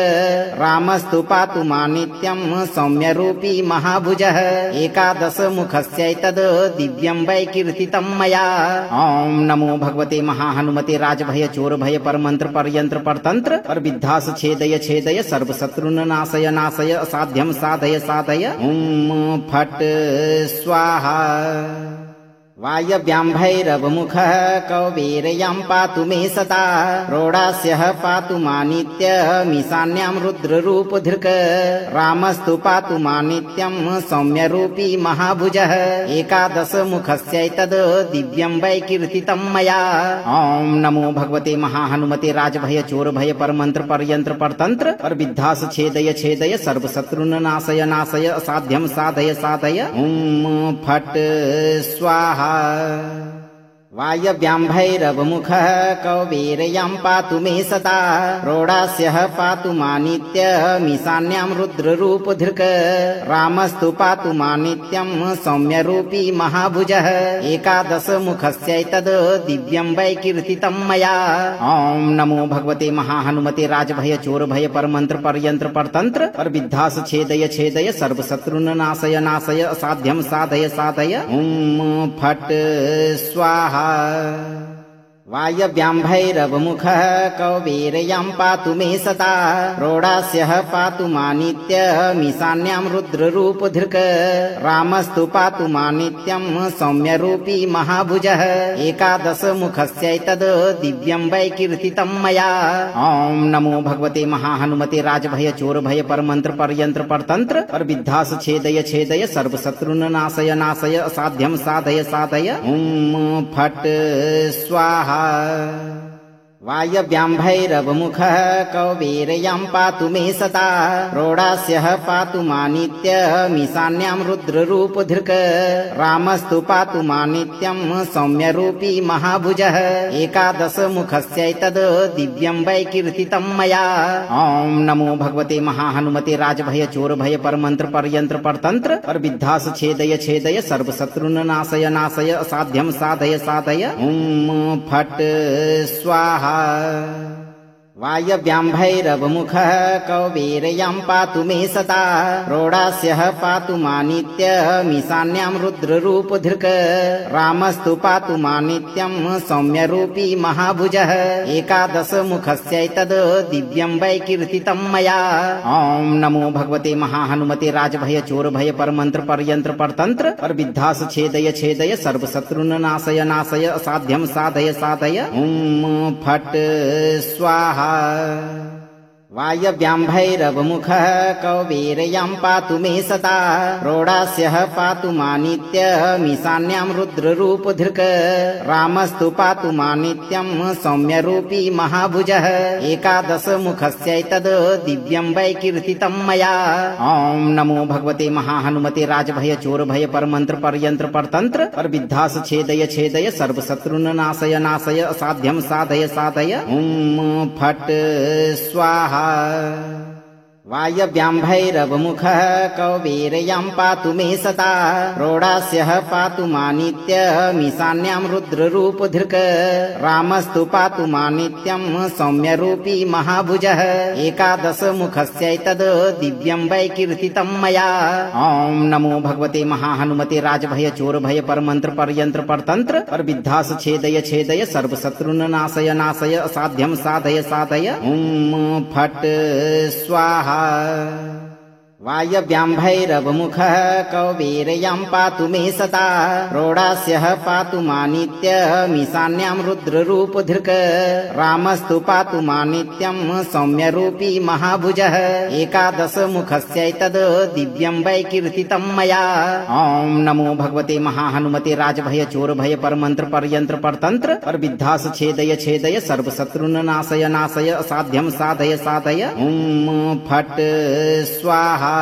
रामस्तु पातु मानित्यं सौम्यरूपी महाभुजः एकादशमुखस्यैतद् दिव्यं वै कीर्तितं मया। ॐ नमो भगवते महाहनुमते राजभय चोरभय परमंत्र परयंत्र परतंत्र परविद्धास छेदय छेदय सर्वशत्रुन् नाशय नाशय असाध्यं साधय साधय। ॐ फट् स्वाहा। वायव्याम्भैरवमुखः कौबीरयां पातु मे सता प्रोडास्यः पातु मानित्यमीशान्यां रुद्ररूपधृक् रामस्तु पातु मानित्यं सौम्यरूपी महाभुजः एकादशमुखस्यैतद् दिव्यं वै कीर्तितं मया। ॐ नमो भगवते महाहनुमते राजभय चोरभय परमंत्र परयंत्र परतंत्र परविद्धास छेदय छेदय सर्वशत्रुन् नाशय नाशय असाध्यं साधय साधय। ॐ फट् स्वाहा। वायव्याम्भैरवमुखः कौबीरयां पातु मे सता प्रोडास्यः पातु मानित्यमीशान्यां रुद्ररूपधृक् रामस्तु पातु मानित्यं सौम्यरूपी महाभुजः एकादशमुखस्यैतद् दिव्यं वै कीर्तितं मया। ॐ नमो भगवते महाहनुमते राजभय चोरभय परमंत्र परयंत्र परतंत्र परविद्धास छेदय छेदय सर्वशत्रुन् नाशय नाशय असाध्यं साधय साधय। ॐ फट् स्वाहा। वायव्याम्भैरवमुखः कौबीरयां पातु मे सता प्रोडास्यः पातु मानित्यमीशान्यां रुद्ररूपधृक् रामस्तु पातु मानित्यं सौम्यरूपी महाभुजः एकादशमुखस्यैतद् दिव्यं वै कीर्तितं मया। ॐ नमो भगवते महाहनुमते राजभय चोरभय परमंत्र परयंत्र परतंत्र परविद्धास छेदय छेदय सर्वशत्रुन् नाशय नाशय असाध्यं साधय साधय। ॐ फट् स्वाहा। वायव्याम्भैरवमुखः कौबीरयां पातु मे सता प्रोडास्यः पातु मानित्यमीशान्यां रुद्ररूपधृक् रामस्तु पातु मानित्यं सौम्यरूपी महाभुजः एकादशमुखस्यैतद् दिव्यं वै कीर्तितं मया। ॐ नमो भगवते महाहनुमते राजभय चोरभय परमंत्र परयंत्र परतंत्र परविद्धास छेदय छेदय सर्वशत्रुन् नाशय नाशय असाध्यं साधय साधय। ॐ फट् स्वाहा। वायव्याम्भैरवमुखः कौबीरयां पातु मे सता प्रोडास्यः पातु मानित्यमीशान्यां रुद्ररूपधृक् रामस्तु पातु मानित्यं सौम्यरूपी महाभुजः एकादशमुखस्यैतद् दिव्यं वै कीर्तितं मया। ॐ नमो भगवते महाहनुमते राजभय चोरभय परमंत्र परयंत्र परतंत्र परविद्धास छेदय छेदय सर्वशत्रुन् नाशय नाशय असाध्यं साधय साधय। ॐ फट् स्वाहा। वायव्याम्भैरवमुखः कौबीरयां पातु मे सता प्रोडास्यः पातु मानित्यमीशान्यां रुद्ररूपधृक् रामस्तु पातु मानित्यं सौम्यरूपी महाभुजः एकादशमुखस्यैतद् दिव्यं वै कीर्तितं मया। ॐ नमो भगवते महाहनुमते राजभय चोरभय परमंत्र परयंत्र परतंत्र परविद्धास छेदय छेदय सर्वशत्रुन् नाशय नाशय असाध्यं साधय साधय। ॐ फट् स्वाहा। वायव्याम्भैरवमुखः कौबीरयां पातु मे सता प्रोडास्यः पातु मानित्यमीशान्यां रुद्ररूपधृक् रामस्तु पातु मानित्यं सौम्यरूपी महाभुजः एकादशमुखस्यैतद् दिव्यं वै कीर्तितं मया। ॐ नमो भगवते महाहनुमते राजभय चोरभय परमंत्र परयंत्र परतंत्र परविद्धास छेदय छेदय सर्वशत्रुन् नाशय नाशय असाध्यं साधय साधय। ॐ फट् स्वाहा। वायव्याम्भैरवमुखः कौबीरयां पातु मे सता प्रोडास्यः पातु मानित्यमीशान्यां रुद्ररूपधृक् रामस्तु पातु मानित्यं सौम्यरूपी महाभुजः एकादशमुखस्यैतद् दिव्यं वै कीर्तितं मया। ॐ नमो भगवते महाहनुमते राजभय चोरभय परमंत्र परयंत्र परतंत्र परविद्धास छेदय छेदय सर्वशत्रुन् नाशय नाशय असाध्यं साधय साधय। ॐ फट् स्वाहा।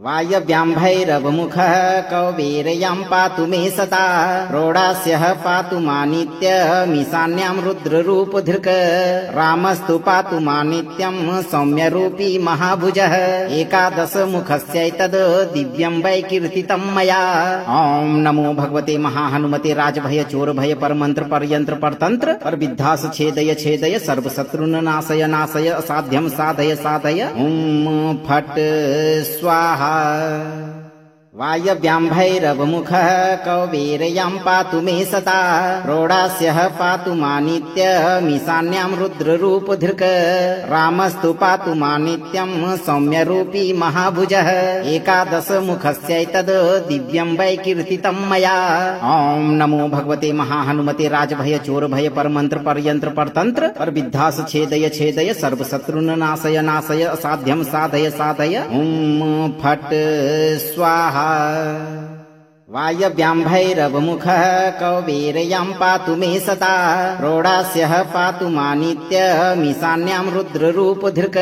वायव्याम्भैरवमुखः कौबेरयां पातु मे सदा प्रोडास्यः पातु मानित्यमीशान्यां रुद्ररूपधृक् रामस्तु पातु मानित्यं सौम्यरूपी महाभुजः एकादशमुखस्यैतद् दिव्यं वै कीर्तितं मया। ॐ नमो भगवते महाहनुमते राजभय चोरभय परमंत्र परयंत्र परतंत्र परविद्धास छेदय छेदय सर्वशत्रुन नाशय नाशय असाध्यं साधय साधय। ॐ फट् स्वाहा। वायव्याम्भैरवमुखः कौबेरयां पातु मे सदा प्रोडास्यः पातु मानित्यमीशान्यां रुद्ररूपधृक् रामस्तु पातु मानित्यं सौम्यरूपी महाभुजः एकादशमुखस्यैतद् दिव्यं वै कीर्तितं मया। ॐ नमो भगवते महाहनुमते राजभय चोरभय परमंत्र परयंत्र परतंत्र परविद्धास छेदय छेदय सर्वशत्रुन नाशय नाशय असाध्यं साधय साधय। ॐ फट् स्वाहा। वायव्याम्भैरवमुखः कौबेरयां पातु मे सदा प्रोडास्यः पातु मानित्यमीशान्यां रुद्ररूपधृक्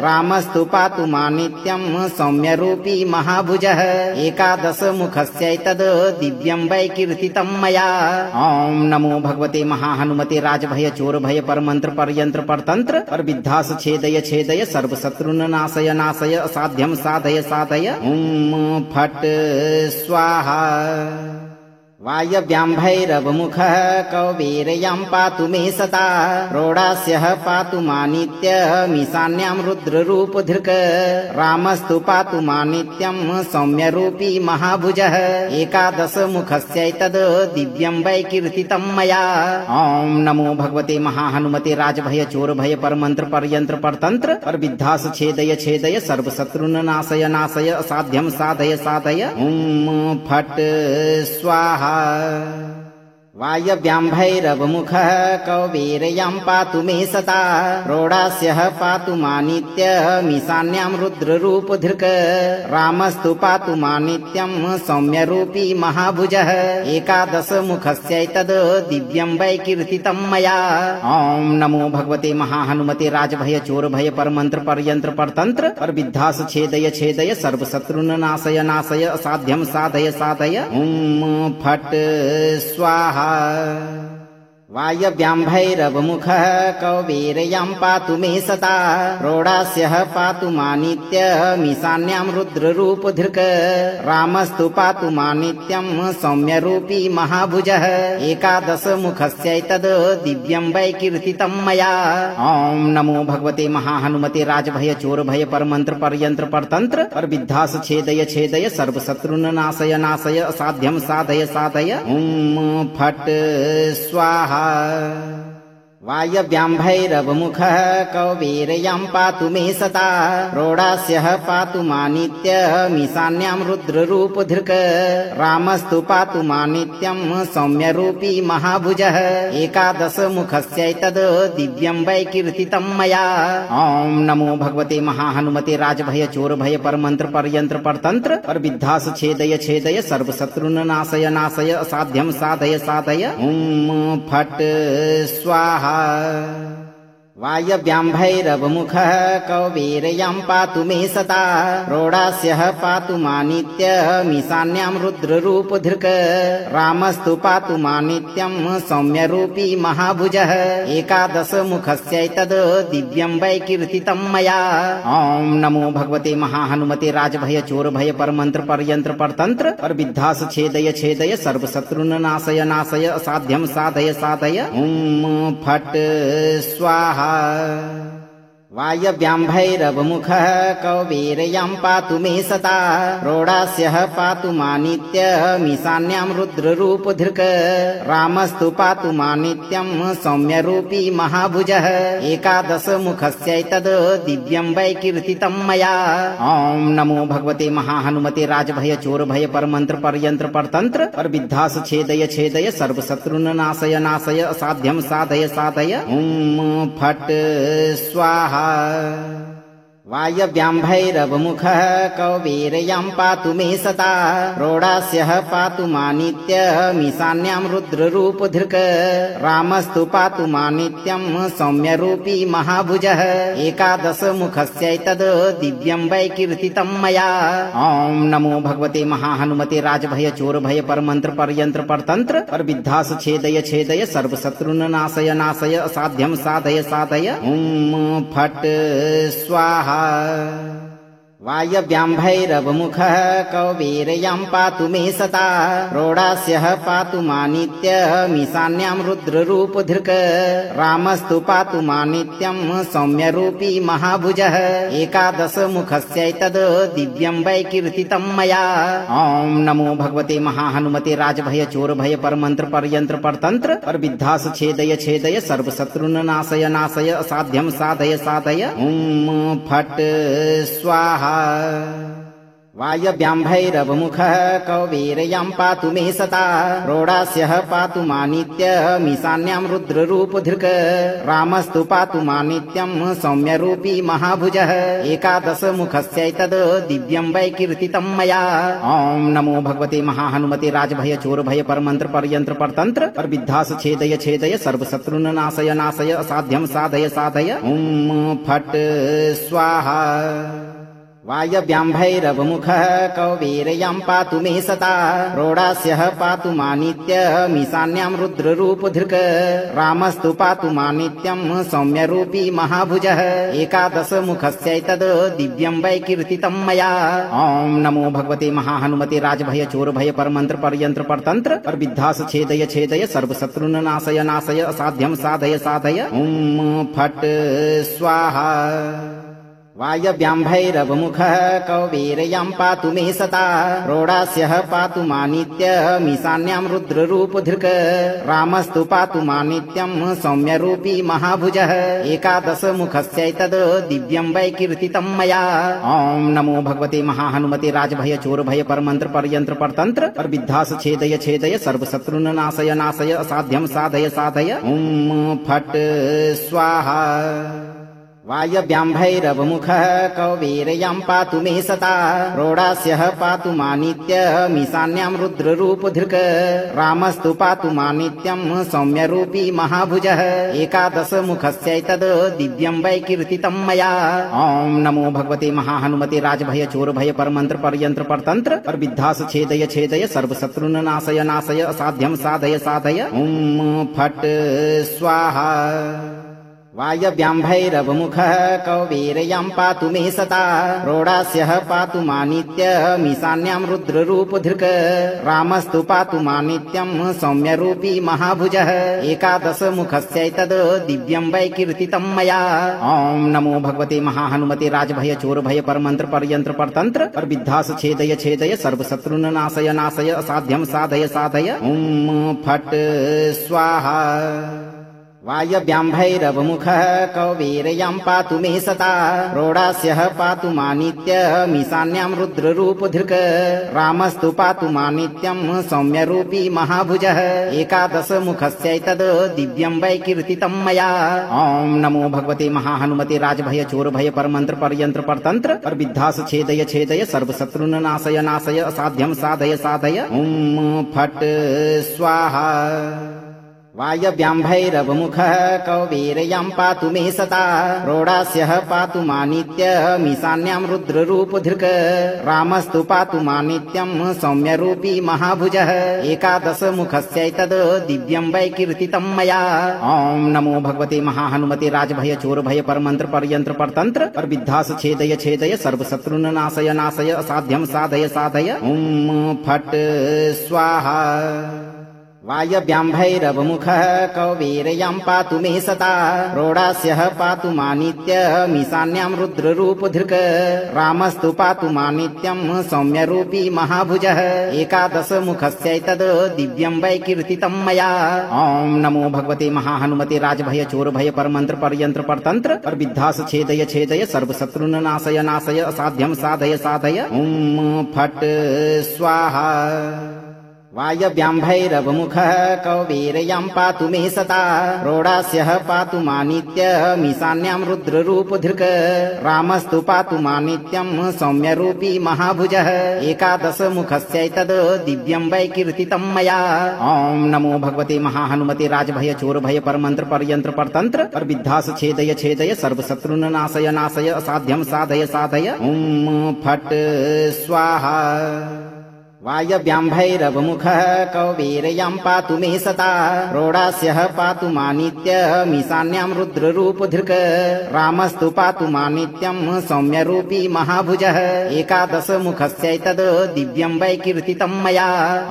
रामस्तु पातु मानित्यं सौम्यरूपी महाभुजः एकादशमुखस्यैतद् दिव्यं वै कीर्तितं मया। ॐ नमो भगवते महाहनुमते राजभय चोरभय परमंत्र परयंत्र परतंत्र परविद्धास छेदय छेदय सर्वशत्रुन नाशय नाशय असाध्यं साधय साधय। ॐ फट् स्वाहा। वायव्याम्भैरवमुखः कौबेरयां पातु मे सदा प्रोडास्यः पातु मानित्यमीशान्यां रुद्ररूपधृक् रामस्तु पातु मानित्यं सौम्यरूपी महाभुजः एकादशमुखस्यैतद् दिव्यं वै कीर्तितं मया। ॐ नमो भगवते महाहनुमते राजभय चोरभय परमंत्र परयंत्र परतंत्र परविद्धास छेदय छेदय सर्वशत्रुन नाशय नाशय असाध्यं साधय साधय। ॐ फट् स्वाहा। वायव्याम्भैरवमुखः कौबेरयां पातु मे सदा प्रोडास्यः पातु मानित्यमीशान्यां रुद्ररूपधृक् रामस्तु पातु मानित्यं सौम्यरूपी महाभुजः एकादशमुखस्यैतद् दिव्यं वै कीर्तितं मया। ॐ नमो भगवते महाहनुमते राजभय चोरभय परमंत्र परयंत्र परतंत्र परविद्धास छेदय छेदय सर्वशत्रुन नाशय नाशय असाध्यं साधय साधय। ॐ फट् स्वाहा। वायव्याम्भैरवमुखः कौबेरयां पातु मे सदा प्रोडास्यः पातु मानित्यमीशान्यां रुद्ररूपधृक् रामस्तु पातु मानित्यं सौम्यरूपी महाभुजः एकादशमुखस्यैतद् दिव्यं वै कीर्तितं मया। ॐ नमो भगवते महाहनुमते राजभय चोरभय परमंत्र परयंत्र परतंत्र परविद्धास छेदय छेदय सर्वशत्रुन नाशय नाशय असाध्यं साधय साधय। ॐ फट् स्वाहा। वायव्याम्भैरवमुखः कौबेरयां पातु मे सदा प्रोडास्यः पातु मानित्यमीशान्यां रुद्ररूपधृक् रामस्तु पातु मानित्यं सौम्यरूपी महाभुजः एकादशमुखस्यैतद् दिव्यं वै कीर्तितं मया। ॐ नमो भगवते महाहनुमते राजभय चोरभय परमंत्र परयंत्र परतंत्र परविद्धास छेदय छेदय सर्वशत्रुन नाशय नाशय असाध्यं साधय साधय। ॐ फट् स्वाहा। वायव्याम्भैरवमुखः कौबेरयां पातु मे सदा प्रोडास्यः पातु मानित्यमीशान्यां रुद्ररूपधृक् रामस्तु पातु मानित्यं सौम्यरूपी महाभुजः एकादशमुखस्यैतद् दिव्यं वै कीर्तितं मया। ॐ नमो भगवते महाहनुमते राजभय चोरभय परमंत्र परयंत्र परतंत्र परविद्धास छेदय छेदय सर्वशत्रुन नाशय नाशय असाध्यं साधय साधय। ॐ फट् स्वाहा। वायव्याम्भैरवमुखः कौबेरयां पातु मे सदा प्रोडास्यः पातु मानित्यमीशान्यां रुद्ररूपधृक् रामस्तु पातु मानित्यं सौम्यरूपी महाभुजः एकादशमुखस्यैतद् दिव्यं वै कीर्तितं मया। ॐ नमो भगवते महाहनुमते राजभय चोरभय परमंत्र परयंत्र परतंत्र परविद्धास छेदय छेदय सर्वशत्रुन नाशय नाशय असाध्यं साधय साधय। ॐ फट् स्वाहा। वायव्याम्भैरवमुखः कौबीरयां पातु मे सता प्रोडास्यः पातु मानित्यमीशान्यां रुद्ररूपधृक् रामस्तु पातु मानित्यं सौम्यरूपी महाभुजः एकादशमुखस्यैतद् दिव्यं वै कीर्तितं मया। ॐ नमो भगवते महाहनुमते राजभय चोरभय परमंत्र परयंत्र परतंत्र परविद्धास छेदय छेदय सर्वशत्रुन नाशय नाशय असाध्यं साधय साधय। ॐ फट् स्वाहा। वायव्याम्भैरवमुखः कौबीरयां पातु मे सता प्रोडास्यः पातु मानित्यमीशान्यां रुद्ररूपधृक् रामस्तु पातु मानित्यं सौम्यरूपी महाभुजः एकादशमुखस्यैतद् दिव्यं वै कीर्तितं मया। ॐ नमो भगवते महाहनुमते राजभय चोरभय परमंत्र परयंत्र परतंत्र परविद्धास छेदय छेदय सर्वशत्रुन नाशय नाशय असाध्यं साधय साधय। ॐ फट् स्वाहा। वायव्याम्भैरवमुखः कौबीरयां पातु मे सता प्रोडास्यः पातु मानित्यमीशान्यां रुद्ररूपधृक् रामस्तु पातु मानित्यं सौम्यरूपी महाभुजः एकादशमुखस्यैतद् दिव्यं वै कीर्तितं मया। ॐ नमो भगवते महाहनुमते राजभय चोरभय परमंत्र परयंत्र परतंत्र परविद्धास छेदय छेदय सर्वशत्रुन नाशय नाशय असाध्यं साधय साधय। ॐ फट् स्वाहा। वायव्याम्भैरवमुखः कौबीरयां पातु मे सता प्रोडास्यः पातु मानित्यमीशान्यां रुद्ररूपधृक् रामस्तु पातु मानित्यं सौम्यरूपी महाभुजः एकादशमुखस्यैतद् दिव्यं वै कीर्तितं मया। ॐ नमो भगवते महाहनुमते राजभय चोरभय परमंत्र परयंत्र परतंत्र परविद्धास छेदय छेदय सर्वशत्रुन नाशय नाशय असाध्यं साधय साधय। ॐ फट् स्वाहा। वायव्याम्भैरवमुखः कौबीरयां पातु मे सता प्रोडास्यः पातु मानित्यमीशान्यां रुद्ररूपधृक् रामस्तु पातु मानित्यं सौम्यरूपी महाभुजः एकादशमुखस्यैतद् दिव्यं वै कीर्तितं मया। ॐ नमो भगवते महाहनुमते राजभय चोरभय परमंत्र परयंत्र परतंत्र परविद्धास छेदय छेदय सर्वशत्रुन नाशय नाशय असाध्यं साधय साधय। ॐ फट् स्वाहा। वायव्याम्भैरवमुखः कौबीरयां पातु मे सता प्रोडास्यः पातु मानित्यमीशान्यां रुद्ररूपधृक् रामस्तु पातु मानित्यं सौम्यरूपी महाभुजः एकादशमुखस्यैतद् दिव्यं वै कीर्तितं मया। ॐ नमो भगवते महाहनुमते राजभय चोरभय परमंत्र परयंत्र परतंत्र परविद्धास छेदय छेदय सर्वशत्रुन नाशय नाशय असाध्यं साधय साधय। ॐ फट् स्वाहा। वायव्याम्भैरवमुखः कौबीरयां पातु मे सता प्रोडास्यः पातु मानित्यमीशान्यां रुद्ररूपधृक् रामस्तु पातु मानित्यं सौम्यरूपी महाभुजः एकादशमुखस्यैतद् दिव्यं वै कीर्तितं मया। ॐ नमो भगवते महाहनुमते राजभय चोरभय परमंत्र परयंत्र परतंत्र परविद्धास छेदय छेदय सर्वशत्रुन नाशय नाशय असाध्यं साधय साधय। ॐ फट् स्वाहा। वायव्याम्भैरवमुखः कौबीरयां पातु मे सता प्रोडास्यः पातु मानित्यमीशान्यां रुद्ररूपधृक् रामस्तु पातु मानित्यं सौम्यरूपी महाभुजः एकादशमुखस्यैतद् दिव्यं वै कीर्तितं मया। ॐ नमो भगवते महाहनुमते राजभय चोरभय परमंत्र परयंत्र परतंत्र परविद्धास छेदय छेदय सर्वशत्रुन नाशय नाशय असाध्यं साधय साधय। ॐ फट् स्वाहा। वायव्याम्भैरवमुखः कौबीरयां पातु मे सता प्रोडास्यः पातु मानित्यमीशान्यां रुद्ररूपधृक् रामस्तु पातु मानित्यं सौम्यरूपी महाभुजः एकादशमुखस्यैतद् दिव्यं वै कीर्तितं मया। ॐ नमो भगवते महाहनुमते राजभय चोरभय परमंत्र परयंत्र परतंत्र परविद्धास छेदय छेदय सर्वशत्रुन नाशय नाशय असाध्यं साधय साधय। ॐ फट् स्वाहा। वायव्याम्भैरवमुखः कौबीरयां पातु मे सता प्रोडास्यः पातु मानित्यमीशान्यां रुद्ररूपधृक् रामस्तु पातु मानित्यं सौम्यरूपी महाभुजः एकादशमुखस्यैतद् दिव्यं वै कीर्तितं मया। ॐ नमो भगवते महाहनुमते राजभय चोरभय परमंत्र परयंत्र परतंत्र परविद्धास छेदय छेदय सर्वशत्रुन नाशय नाशय असाध्यं साधय साधय। ॐ फट् स्वाहा। वायव्याम्भैरवमुखः कौबीरयां पातु मे सता रोडास्यः पातु मानित्यमीशान्यां रुद्ररूपधृक् रामस्तु पातु मानित्यं सौम्यरूपी महाभुजः एकादशमुखस्यैतद् दिव्यं वै कीर्तितं मया। ओम नमो भगवते महाहनुमते राजभय चोरभय परमंत्र परयंत्र परतंत्र परविद्धास छेदय छेदय सर्वशत्रुन नाशय नाशय असाध्यं साधय साधय। ओम फट् स्वाहा। वायव्याम्भैरवमुखः कौबीरयां पातु मे सता रोडास्यः पातु मानित्यमीशान्यां रुद्ररूपधृक् रामस्तु पातु मानित्यं सौम्यरूपी महाभुजः एकादशमुखस्यैतद् दिव्यं वै कीर्तितं मया।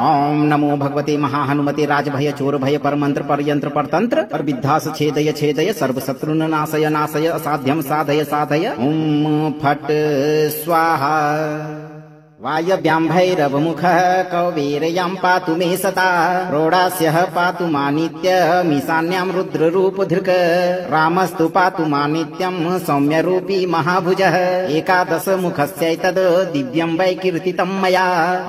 ओम नमो भगवते महाहनुमते राजभय चोरभय परमंत्र परयंत्र परतंत्र परविद्धास छेदय छेदय सर्वशत्रुन नाशय नाशय असाध्यं साधय साधय। ओम फट् स्वाहा। वायव्याम्भैरवमुखः कौबीरयां पातु मे सता रोडास्यः पातु मानित्यमीशान्यां रुद्ररूपधृक् रामस्तु पातु मानित्यं सौम्यरूपी महाभुजः एकादशमुखस्यैतद् दिव्यं वै कीर्तितं मया।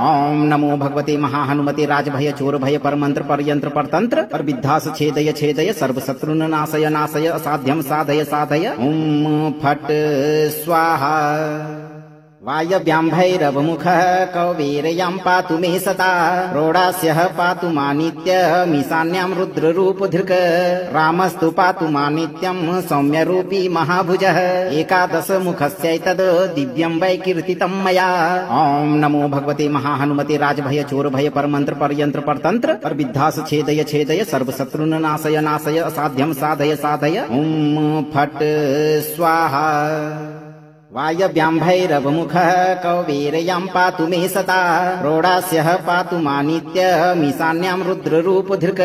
ओम नमो भगवते महाहनुमते राजभय चोरभय परमंत्र परयंत्र परतंत्र परविद्धास छेदय छेदय सर्वशत्रुन नाशय नाशय असाध्यं साधय साधय। ओम फट् स्वाहा। वायव्याम्भैरवमुखः कौबीरयां पातु मे सता रोडास्यः पातु मानित्यमीशान्यां रुद्ररूपधृक् रामस्तु पातु मानित्यं सौम्यरूपी महाभुजः एकादशमुखस्यैतद् दिव्यं वै कीर्तितं मया। ओम नमो भगवते महाहनुमते राजभय चोरभय परमंत्र परयंत्र परतंत्र परविद्धास छेदय छेदय सर्वशत्रुन नाशय नाशय असाध्यं साधय साधय। ओम फट् स्वाहा। वायव्याम्भैरवमुखः कौबीरयां पातु मे सता रोडास्यः पातु मानित्यमीशान्यां रुद्ररूपधृक्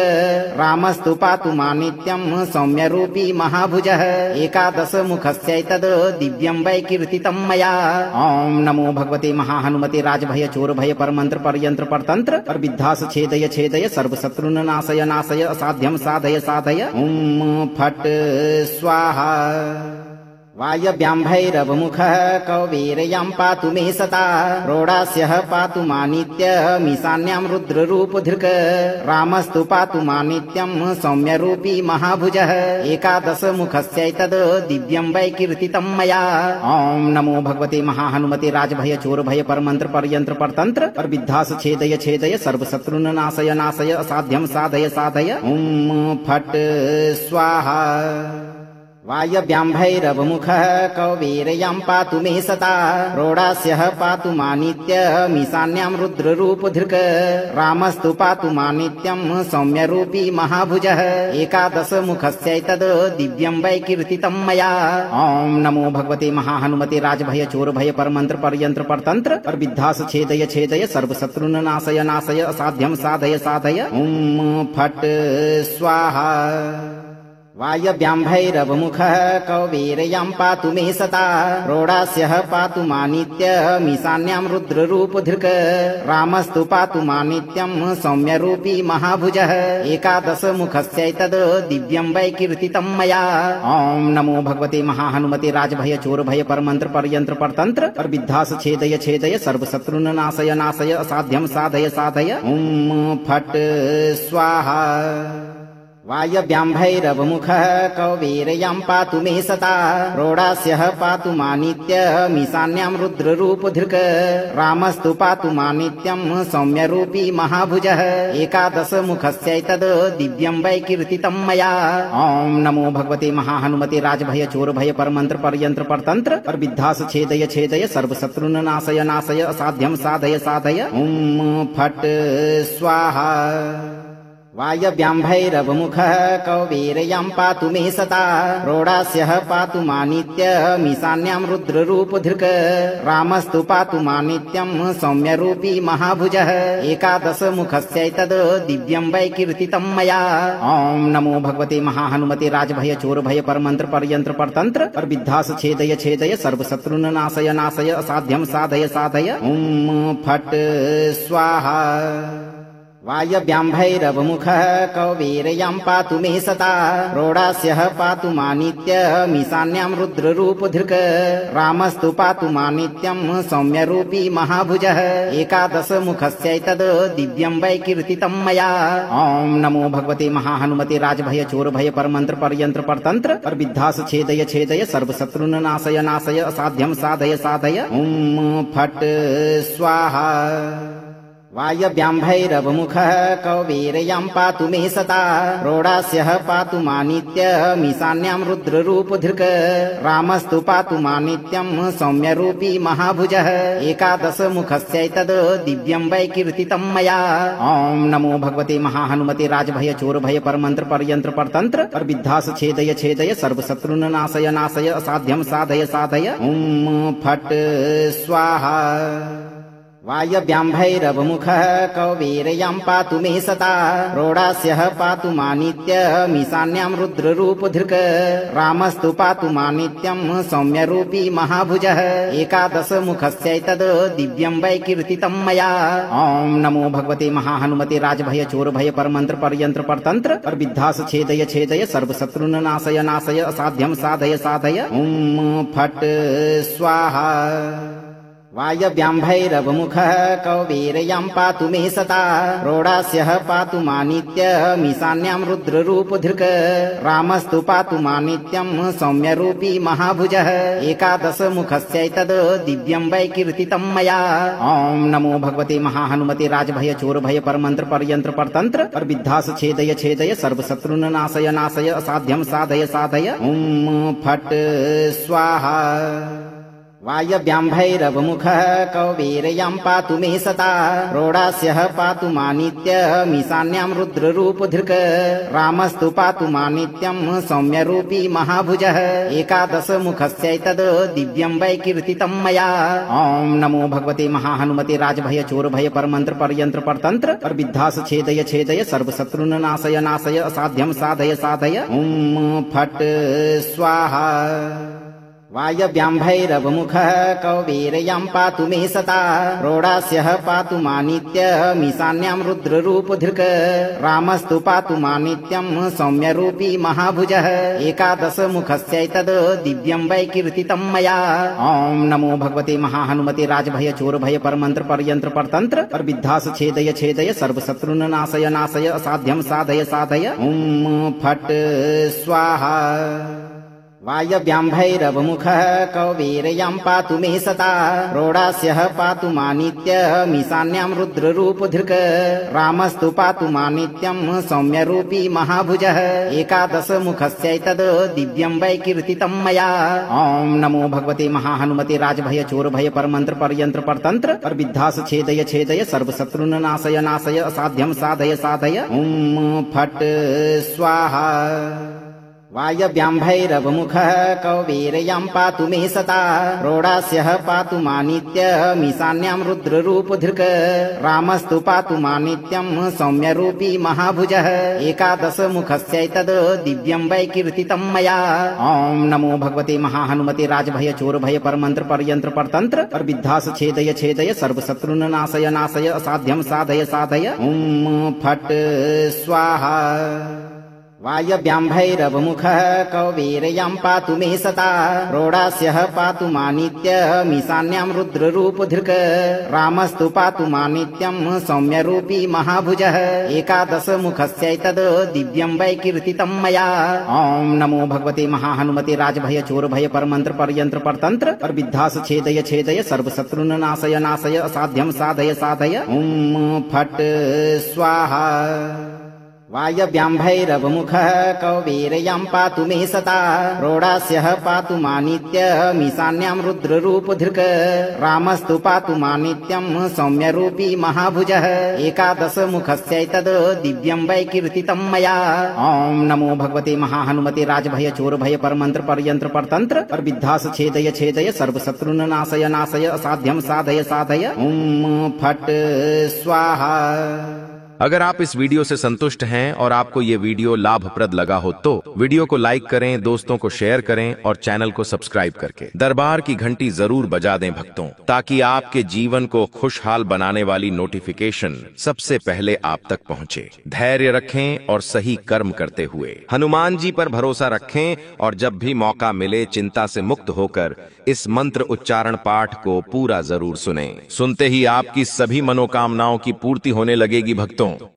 रामस्तु पातु मानित्यं सौम्यरूपी महाभुजः एकादशमुखस्यैतद् दिव्यं वै कीर्तितं मया। ओम नमो भगवते महाहनुमते राजभय चोरभय परमंत्र परयंत्र परतंत्र परविद्धास छेदय छेदय सर्वशत्रुन नाशय नाशय असाध्यं साधय साधय। ओम फट् स्वाहा। वायव्याम्भैरवमुखः कौबीरयां पातु मे सता रोडास्यः पातु मानित्यमीशान्यां रुद्ररूपधृक् रामस्तु पातु मानित्यं सौम्यरूपी महाभुजः एकादशमुखस्यैतद् दिव्यं वै कीर्तितं मया। ओम नमो भगवते महाहनुमते राजभय चोरभय परमंत्र परयंत्र परतंत्र परविद्धास छेदय छेदय सर्वशत्रुन नाशय नाशय असाध्यं साधय साधय। ओम फट् स्वाहा। वायव्याम्भैरवमुखः कौबीरयां पातु मे सता रोडास्यः पातु मानित्यमीशान्यां रुद्ररूपधृक् रामस्तु पातु मानित्यं सौम्यरूपी महाभुजः एकादशमुखस्यैतद् दिव्यं वै कीर्तितं मया। ओम नमो भगवते महाहनुमते राजभय चोरभय परमंत्र परयंत्र परतंत्र परविद्धास छेदय छेदय सर्वशत्रुन नाशय नाशय असाध्यं साधय साधय। ओम फट् स्वाहा। वायव्याम्भैरवमुखः कौबीरयां पातु मे सता रोडास्यः पातु मानित्यमीशान्यां रुद्ररूपधृक् रामस्तु पातु मानित्यं सौम्यरूपी महाभुजः एकादशमुखस्यैतद् दिव्यं वै कीर्तितं मया। ओम नमो भगवते महाहनुमते राजभय चोरभय परमंत्र परयंत्र परतंत्र परविद्धास छेदय छेदय सर्वशत्रुन नाशय नाशय असाध्यं साधय साधय। ओम फट् स्वाहा। वायव्याम्भैरवमुखः कौबीरयां पातु मे सता रोडास्यः पातु मानित्यमीशान्यां रुद्ररूपधृक् रामस्तु पातु मानित्यं सौम्यरूपी महाभुजः एकादशमुखस्यैतद् दिव्यं वै कीर्तितं मया। ओम नमो भगवते महाहनुमते राजभय चोरभय परमंत्र परयंत्र परतंत्र परविद्धास छेदय छेदय सर्वशत्रुन नाशय नाशय असाध्यं साधय साधय। ओम फट् स्वाहा। वायव्याम्भैरवमुखः कौबीरयां पातु मे सता रोडास्यः पातु मानित्यमीशान्यां रुद्ररूपधृक् रामस्तु पातु मानित्यं सौम्यरूपी महाभुजः एकादशमुखस्यैतद् दिव्यं वै कीर्तितं मया। ओम नमो भगवते महाहनुमते राजभय चोरभय परमंत्र परयंत्र परतंत्र परविद्धास छेदय छेदय सर्वशत्रुन नाशय नाशय असाध्यं साधय साधय। ओम फट् स्वाहा। वायव्यां भैरवमुखः कौवीर्यां पातु मे सता रोडास्यः पातु मानित्यमीशान्यां रुद्ररूपधृक् रामस्तु पातु मानित्यं सौम्यरूपी महाभुजः एकादशमुखस्यैतद् दिव्यं वै कीर्तितं मया। ॐ नमो भगवते महाहनुमते राजभय चोरभय परमंत्र परयंत्र परतंत्र परविद्धास छेदय छेदय सर्वशत्रुन् नाशय नाशय असाध्यं साधय साधय। ॐ फट् स्वाहा। वायव्यां भैरवमुखः कौवीर्यां पातु मे सता रोडास्यः पातु मानित्यमीशान्यां रुद्ररूपधृक् रामस्तु पातु मानित्यं सौम्यरूपी महाभुजः एकादशमुखस्यैतद् दिव्यं वै कीर्तितं मया। ॐ नमो भगवते महाहनुमते राजभय चोरभय परमंत्र परयंत्र परतंत्र परविद्धास छेदय छेदय सर्वशत्रुन् नाशय नाशय असाध्यं साधय साधय। ॐ फट् स्वाहा। वायव्यां भैरवमुखः कौवीर्यां पातु मे सता रोडास्यः पातु मानित्यमीशान्यां रुद्ररूपधृक् रामस्तु पातु मानित्यं सौम्यरूपी महाभुजः एकादशमुखस्यैतद् दिव्यं वै कीर्तितं मया। ॐ नमो भगवते महाहनुमते राजभय चोरभय परमंत्र परयंत्र परतंत्र परविद्धास छेदय छेदय सर्वशत्रुन् नाशय नाशय असाध्यं साधय साधय। ॐ फट् स्वाहा। वायव्यां भैरवमुखः कौवीर्यां पातु मे सता रोडास्यः पातु मानित्यमीशान्यां रुद्ररूपधृक् रामस्तु पातु मानित्यं सौम्यरूपी महाभुजः एकादशमुखस्यैतद् दिव्यं वै कीर्तितं मया। ॐ नमो भगवते महाहनुमते राजभय चोरभय परमंत्र परयंत्र परतंत्र परविद्धास छेदय छेदय सर्वशत्रुन् नाशय नाशय असाध्यं साधय साधय। ॐ फट् स्वाहा। वायव्यां भैरवमुखः कौवीर्यां पातु मे सता रोडास्यः पातु मानित्यमीशान्यां रुद्ररूपधृक् रामस्तु पातु मानित्यं सौम्यरूपी महाभुजः एकादशमुखस्यैतद् दिव्यं वै कीर्तितं मया। ॐ नमो भगवते महाहनुमते राजभय चोरभय परमंत्र परयंत्र परतंत्र परविद्धास छेदय छेदय सर्वशत्रुन् नाशय नाशय असाध्यं साधय साधय। ॐ फट् स्वाहा। वायव्यां भैरवमुखः कौवीर्यां पातु मे सता रोडास्यः पातु मानित्यमीशान्यां रुद्ररूपधृक् रामस्तु पातु मानित्यं सौम्यरूपी महाभुजः एकादशमुखस्यैतद् दिव्यं वै कीर्तितं मया। ॐ नमो भगवते महाहनुमते राजभय चोरभय परमंत्र परयंत्र परतंत्र परविद्धास छेदय छेदय सर्वशत्रुन् नाशय नाशय असाध्यं साधय साधय। ॐ फट् स्वाहा। वायव्यां भैरवमुखः कौवीर्यां पातु मे सता रोडास्यः पातु मानित्यमीशान्यां रुद्ररूपधृक् रामस्तु पातु मानित्यं सौम्यरूपी महाभुजः एकादशमुखस्यैतद् दिव्यं वै कीर्तितं मया। ॐ नमो भगवते महाहनुमते राजभय चोरभय परमंत्र परयंत्र परतंत्र परविद्धास छेदय छेदय सर्वशत्रुन् नाशय नाशय असाध्यं साधय साधय। ॐ फट् स्वाहा। वायव्यां भैरवमुखः कौवीर्यां पातु मे सता रोडास्यः पातु मानित्यमीशान्यां रुद्ररूपधृक् रामस्तु पातु मानित्यं सौम्यरूपी महाभुजः एकादशमुखस्यैतद् दिव्यं वै कीर्तितं मया। ॐ नमो भगवते महाहनुमते राजभय चोरभय परमंत्र परयंत्र परतंत्र परविद्धास छेदय छेदय सर्वशत्रुन् नाशय नाशय असाध्यं साधय साधय। ॐ फट् स्वाहा। वायव्यां भैरवमुखः कौवीर्यां पातु मे सता रोडास्यः पातु मानित्यमीशान्यां रुद्ररूपधृक् रामस्तु पातु मानित्यं सौम्यरूपी महाभुजः एकादशमुखस्यैतद् दिव्यं वै कीर्तितं मया। ॐ नमो भगवते महाहनुमते राजभय चोरभय परमंत्र परयंत्र परतंत्र परविद्धास छेदय छेदय सर्वशत्रुन् नाशय नाशय असाध्यं साधय साधय। ॐ फट् स्वाहा। वायव्यां भैरवमुखः कौवीर्यां पातु मे सता रोडास्यः पातु मानित्यमीशान्यां रुद्ररूपधृक् रामस्तु पातु मानित्यं सौम्यरूपी महाभुजः एकादशमुखस्यैतद् दिव्यं वै कीर्तितं मया। ॐ नमो भगवते महाहनुमते राजभय चोरभय परमंत्र परयंत्र परतंत्र परविद्धास छेदय छेदय सर्वशत्रुन् नाशय नाशय असाध्यं साधय साधय। ॐ फट् स्वाहा। अगर आप इस वीडियो से संतुष्ट हैं और आपको ये वीडियो लाभप्रद लगा हो तो वीडियो को लाइक करें, दोस्तों को शेयर करें और चैनल को सब्सक्राइब करके दरबार की घंटी जरूर बजा दें भक्तों, ताकि आपके जीवन को खुशहाल बनाने वाली नोटिफिकेशन सबसे पहले आप तक पहुंचे। धैर्य रखें और सही कर्म करते हुए हनुमान जी पर भरोसा रखें और जब भी मौका मिले चिंता से मुक्त होकर इस मंत्र उच्चारण पाठ को पूरा जरूर सुनें। सुनते ही आपकी सभी मनोकामनाओं की पूर्ति होने लगेगी भक्तों।